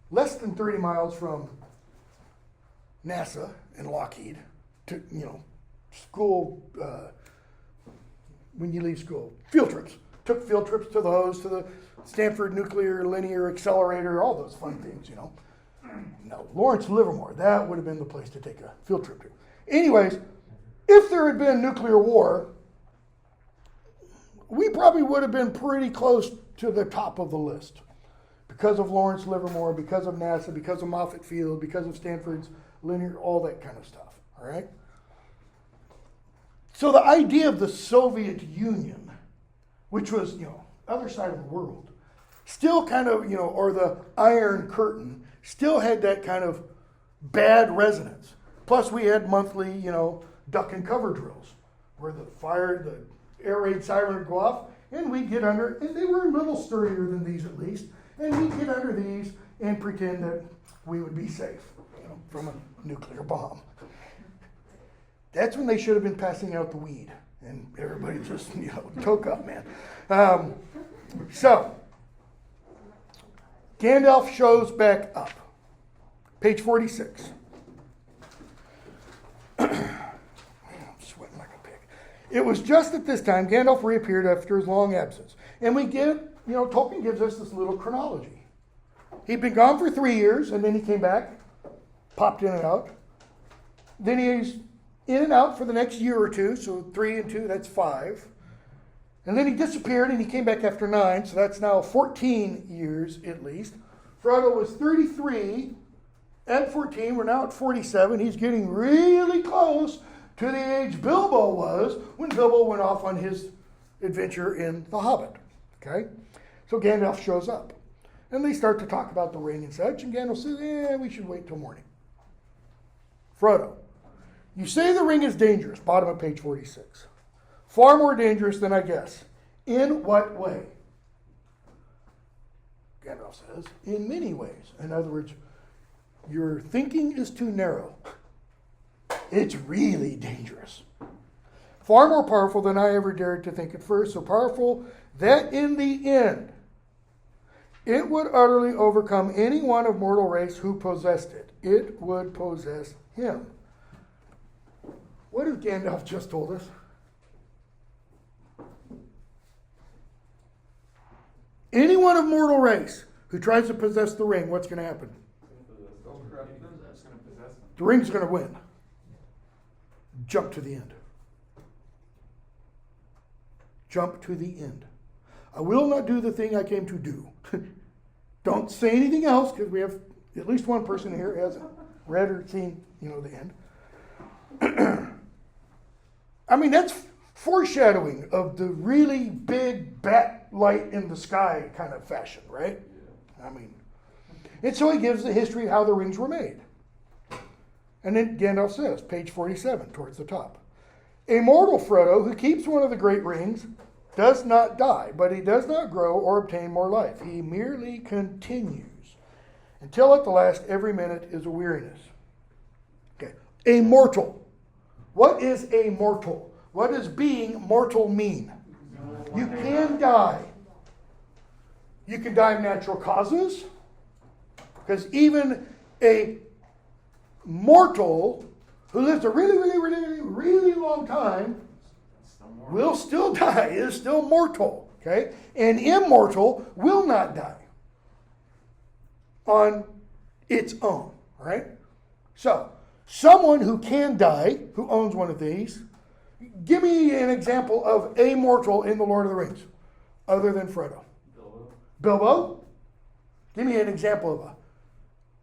less than 30 miles from NASA and Lockheed, to, school when you leave school? Field trips. Took field trips to those, to the Stanford Nuclear Linear Accelerator, all those fun things, you know. No, Lawrence Livermore, that would have been the place to take a field trip to. Anyways, if there had been nuclear war, we probably would have been pretty close to the top of the list. Because of Lawrence Livermore, because of NASA, because of Moffett Field, because of Stanford's linear, all that kind of stuff, all right? So the idea of the Soviet Union, which was, you know, other side of the world, still kind of, you know, or the Iron Curtain, still had that kind of bad resonance. Plus we had monthly, you know, duck and cover drills, where the air raid siren would go off, and we'd get under, and they were a little sturdier than these at least, and we'd get under these and pretend that we would be safe, you know, from a nuclear bomb. That's when they should have been passing out the weed, and everybody just, you know, toke up, man. So, Gandalf shows back up. Page 46. I'm sweating like a pig. It was just at this time Gandalf reappeared after his long absence. And we get, you know, Tolkien gives us this little chronology. He'd been gone for 3 years, and then he came back, popped in and out. Then he's in and out for the next year or two, so 3 and 2, that's 5. And then he disappeared, and he came back after 9, so that's now 14 years at least. Frodo was 33 at 14. We're now at 47. He's getting really close to the age Bilbo was when Bilbo went off on his adventure in The Hobbit. Okay? So Gandalf shows up. And they start to talk about the ring and such, and Gandalf says, we should wait till morning. Frodo, you say the ring is dangerous, bottom of page 46. Far more dangerous than I guess. In what way? Gandalf says, in many ways. In other words, your thinking is too narrow. It's really dangerous. Far more powerful than I ever dared to think at first. So powerful that in the end, it would utterly overcome any one of mortal race who possessed it. It would possess him. What has Gandalf just told us? Anyone of mortal race who tries to possess the ring, what's going to happen? That's going to possess them. The ring's going to win. Jump to the end. Jump to the end. I will not do the thing I came to do. Don't say anything else, because we have at least one person here who hasn't read or seen, the end. I mean, that's foreshadowing of the really big bat light in the sky kind of fashion, right? Yeah. I mean, and so he gives the history of how the rings were made. And then Gandalf says, page 47, towards the top, a mortal Frodo who keeps one of the great rings does not die, but he does not grow or obtain more life. He merely continues until at the last every minute is a weariness. Okay, a mortal. What is a mortal? What does being mortal mean? You can die. You can die of natural causes, because even a mortal who lives a really, really, really, really long time will still die, is still mortal. Okay? An immortal will not die on its own. Right? So, someone who can die, who owns one of these, give me an example of a mortal in the Lord of the Rings, other than Frodo. Bilbo? Give me an example of a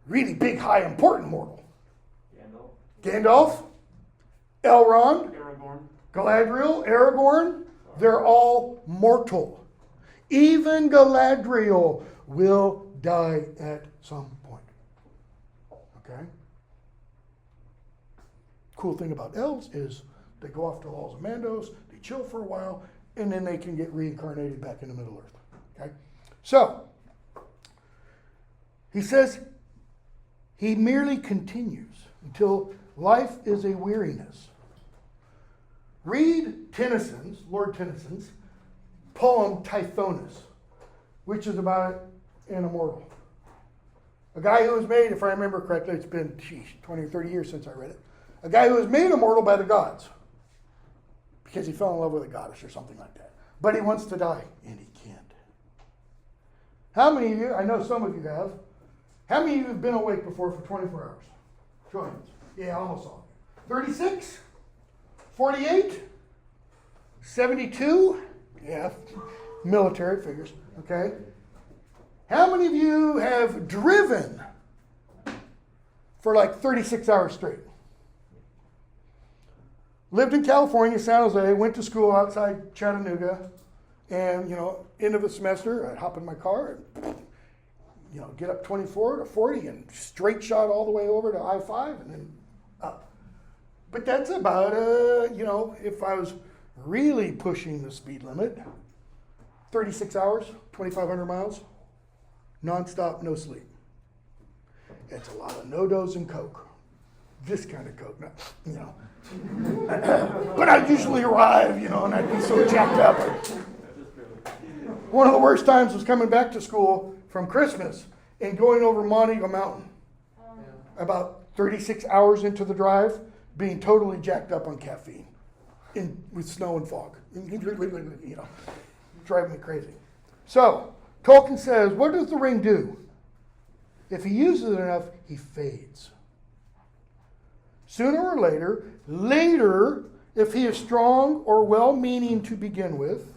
really big, high, important mortal. Gandalf? Elrond? Aragorn. Galadriel? Aragorn? They're all mortal. Even Galadriel will die at some point. Okay? Cool thing about elves is they go off to the halls of Mandos, they chill for a while, and then they can get reincarnated back into Middle Earth. Okay? So, he says he merely continues until life is a weariness. Read Tennyson's, Lord Tennyson's, poem Tithonus, which is about an immortal. A guy who was made, if I remember correctly, it's been 20 or 30 years since I read it, a guy who was made immortal by the gods. because he fell in love with a goddess or something like that. But he wants to die, and he can't. How many of you, I know some of you have, how many of you have been awake before for 24 hours? Show of hands. Yeah, almost all. 36? 48? 72? Yeah, military figures, okay? How many of you have driven for like 36 hours straight? Lived in California, San Jose, went to school outside Chattanooga, and, end of the semester, I'd hop in my car and, get up 24 to 40 and straight shot all the way over to I-5 and then up. But that's about, if I was really pushing the speed limit, 36 hours, 2,500 miles, nonstop, no sleep. It's a lot of no-dose and Coke. This kind of Coke, not, But I'd usually arrive, and I'd be so jacked up. One of the worst times was coming back to school from Christmas and going over Montego Mountain. About 36 hours into the drive, being totally jacked up on caffeine with snow and fog. Driving me crazy. So, Tolkien says, what does the ring do? If he uses it enough, he fades. Sooner or later, if he is strong or well-meaning to begin with,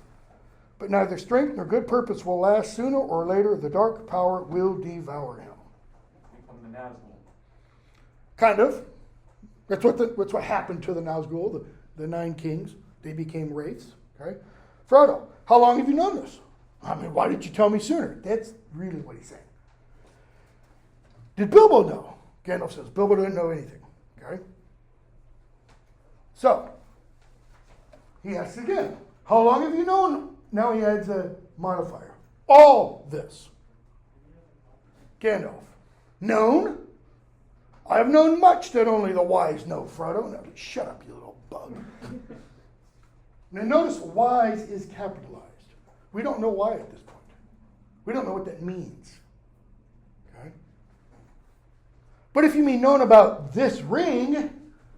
but neither strength nor good purpose will last, sooner or later the dark power will devour him. Become the Nazgul. Kind of. That's what happened to the Nazgul, the 9 kings. They became wraiths. Okay? Frodo, how long have you known this? I mean, why didn't you tell me sooner? That's really what he's saying. Did Bilbo know? Gandalf says, Bilbo didn't know anything. Okay? So, he asks again, how long have you known? Now he adds a modifier. All this. Gandalf, known? I have known much that only the wise know, Frodo. Now, shut up, you little bug. Now notice wise is capitalized. We don't know why at this point. We don't know what that means. Okay? But if you mean known about this ring,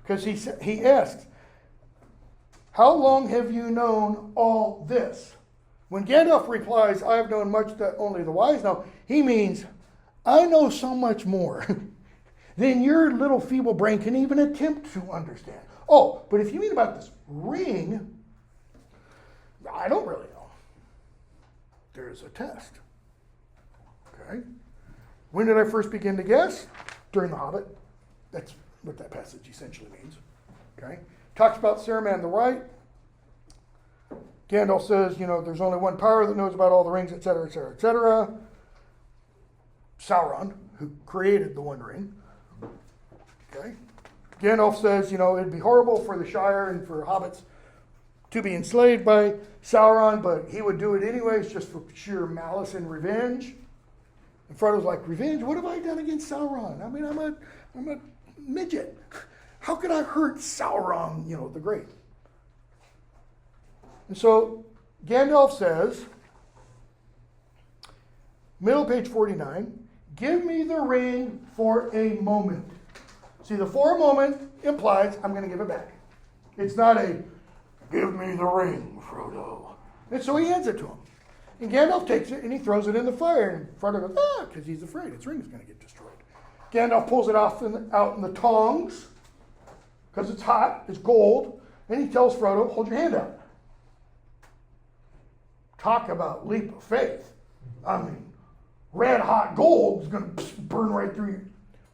because he asks, how long have you known all this? When Gandalf replies, I have known much that only the wise know, he means, I know so much more than your little feeble brain can even attempt to understand. Oh, but if you mean about this ring, I don't really know. There's a test. Okay? When did I first begin to guess? During The Hobbit. That's what that passage essentially means. Okay? Talks about Saruman the White. Gandalf says, there's only one power that knows about all the rings, etc., etc., etc. Sauron, who created the One Ring. Okay? Gandalf says, it'd be horrible for the Shire and for hobbits to be enslaved by Sauron, but he would do it anyways just for sheer malice and revenge. And Frodo's like, revenge? What have I done against Sauron? I mean, I'm a midget. How could I hurt Sauron, the Great? And so Gandalf says, middle page 49, give me the ring for a moment. See, the for a moment implies I'm going to give it back. It's not a, give me the ring, Frodo. And so he hands it to him. And Gandalf takes it and he throws it in the fire. And Frodo goes, because he's afraid his ring is going to get destroyed. Gandalf pulls it out in the tongs, because it's hot, it's gold, and he tells Frodo, hold your hand out. Talk about leap of faith. I mean, red hot gold is going to burn right through you.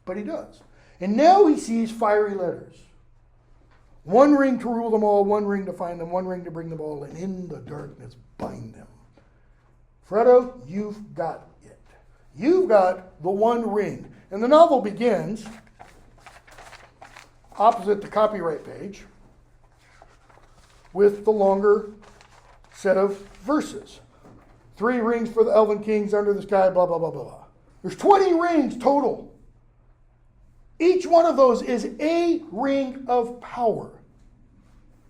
But he does. And now he sees fiery letters. One ring to rule them all, one ring to find them, one ring to bring them all, and in the darkness bind them. Frodo, you've got it. You've got the One Ring. And the novel begins opposite the copyright page with the longer set of verses. 3 rings for the elven kings under the sky, blah, blah, blah, blah, blah. There's 20 rings total. Each one of those is a ring of power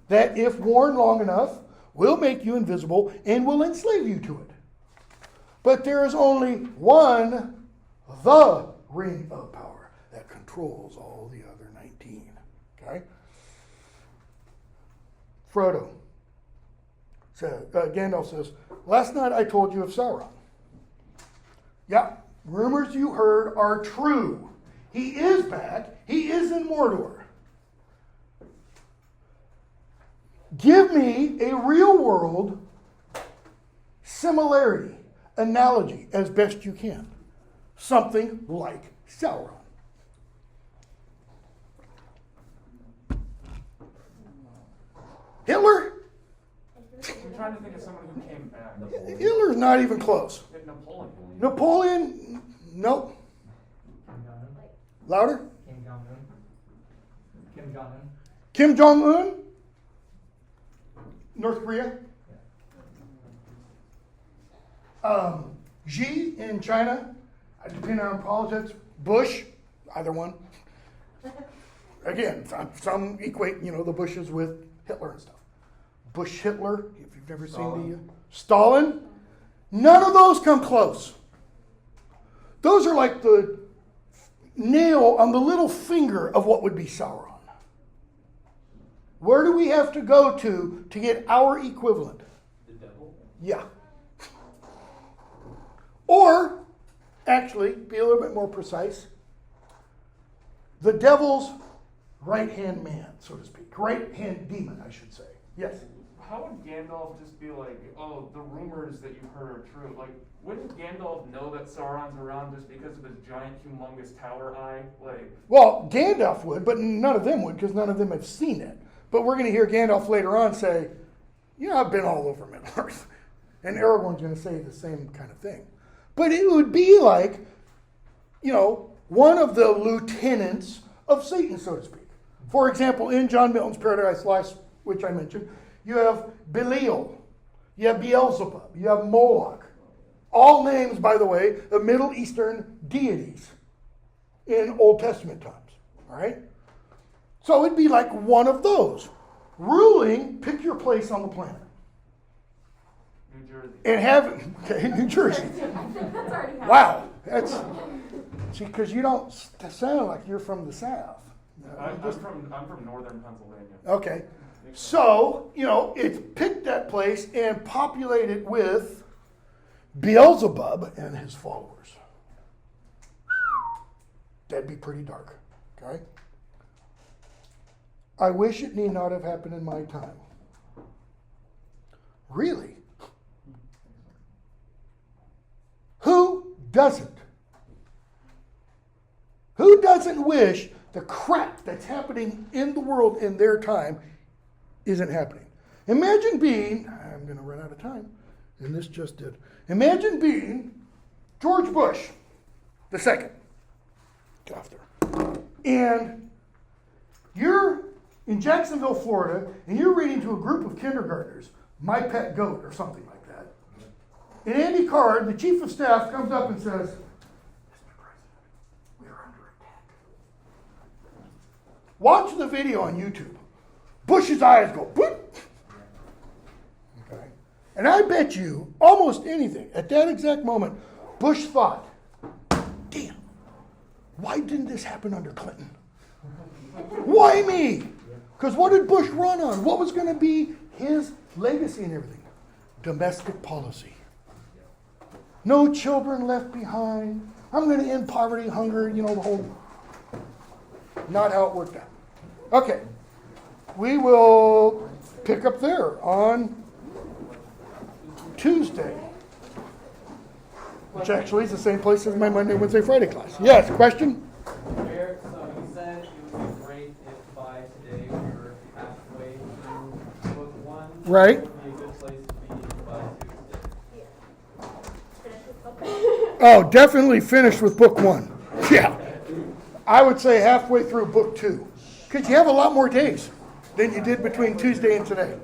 that, if worn long enough, will make you invisible and will enslave you to it. But there is only one, the ring of power, that controls all the other 19. Okay? Frodo, Gandalf says, last night I told you of Sauron. Yeah, rumors you heard are true. He is back. He is in Mordor. Give me a real world similarity, analogy, as best you can. Something like Sauron. Hitler? I'm trying to think of someone who came back. Hitler's not even close. Napoleon. Napoleon? Nope. Kim Jong-un. Louder? Kim Jong-un. Kim Jong-un. Kim Jong-un? North Korea? Xi in China? Depending on politics. Bush? Either one. Again, some equate, the Bushes with Hitler and stuff. Bush Hitler, if you've never seen the Stalin. None of those come close. Those are like the nail on the little finger of what would be Sauron. Where do we have to go to get our equivalent? The devil? Yeah. Or, actually, be a little bit more precise, the devil's right-hand man, so to speak. Right-hand demon, I should say. Yes? How would Gandalf just be like, oh, the rumors that you heard are true? Like, wouldn't Gandalf know that Sauron's around just because of his giant, humongous tower eye? Like, Well, Gandalf would, but none of them would, because none of them have seen it. But we're going to hear Gandalf later on say, I've been all over Middle-earth. And Aragorn's going to say the same kind of thing. But it would be like, one of the lieutenants of Satan, so to speak. For example, in John Milton's Paradise Lost, which I mentioned, you have Belial, you have Beelzebub, you have Moloch. All names, by the way, of Middle Eastern deities in Old Testament times. All right? So it'd be like one of those. Ruling, pick your place on the planet. New Jersey. And New Jersey. That's already happened. Wow. Because you don't sound like you're from the South. I'm from northern Pennsylvania. Okay. So, it's picked that place and populate it with Beelzebub and his followers. That'd be pretty dark. Okay? I wish it need not have happened in my time. Really? Who doesn't? Who doesn't wish the crap that's happening in the world in their time isn't happening? Imagine being, I'm going to run out of time, and this just did. Imagine being George Bush the second. Get off there. And you're in Jacksonville, Florida, and you're reading to a group of kindergartners, My Pet Goat or something like that. And Andy Card, the chief of staff, comes up and says, Mr. President, we are under attack. Watch the video on YouTube. Bush's eyes go, boop. Okay. And I bet you almost anything, at that exact moment, Bush thought, damn, why didn't this happen under Clinton? Why me? Because what did Bush run on? What was going to be his legacy and everything? Domestic policy. No children left behind. I'm going to end poverty, hunger, the whole... Not how it worked out. Okay. We will pick up there on Tuesday. Which actually is the same place as my Monday, Wednesday, Friday class. Yes, question? Eric, so you said it would be great if by today we were halfway through book one. Right. It would be a good place to be by Tuesday. Oh, definitely finished with book one. Yeah. I would say halfway through book two. Because you have a lot more days than you did between Tuesday and today.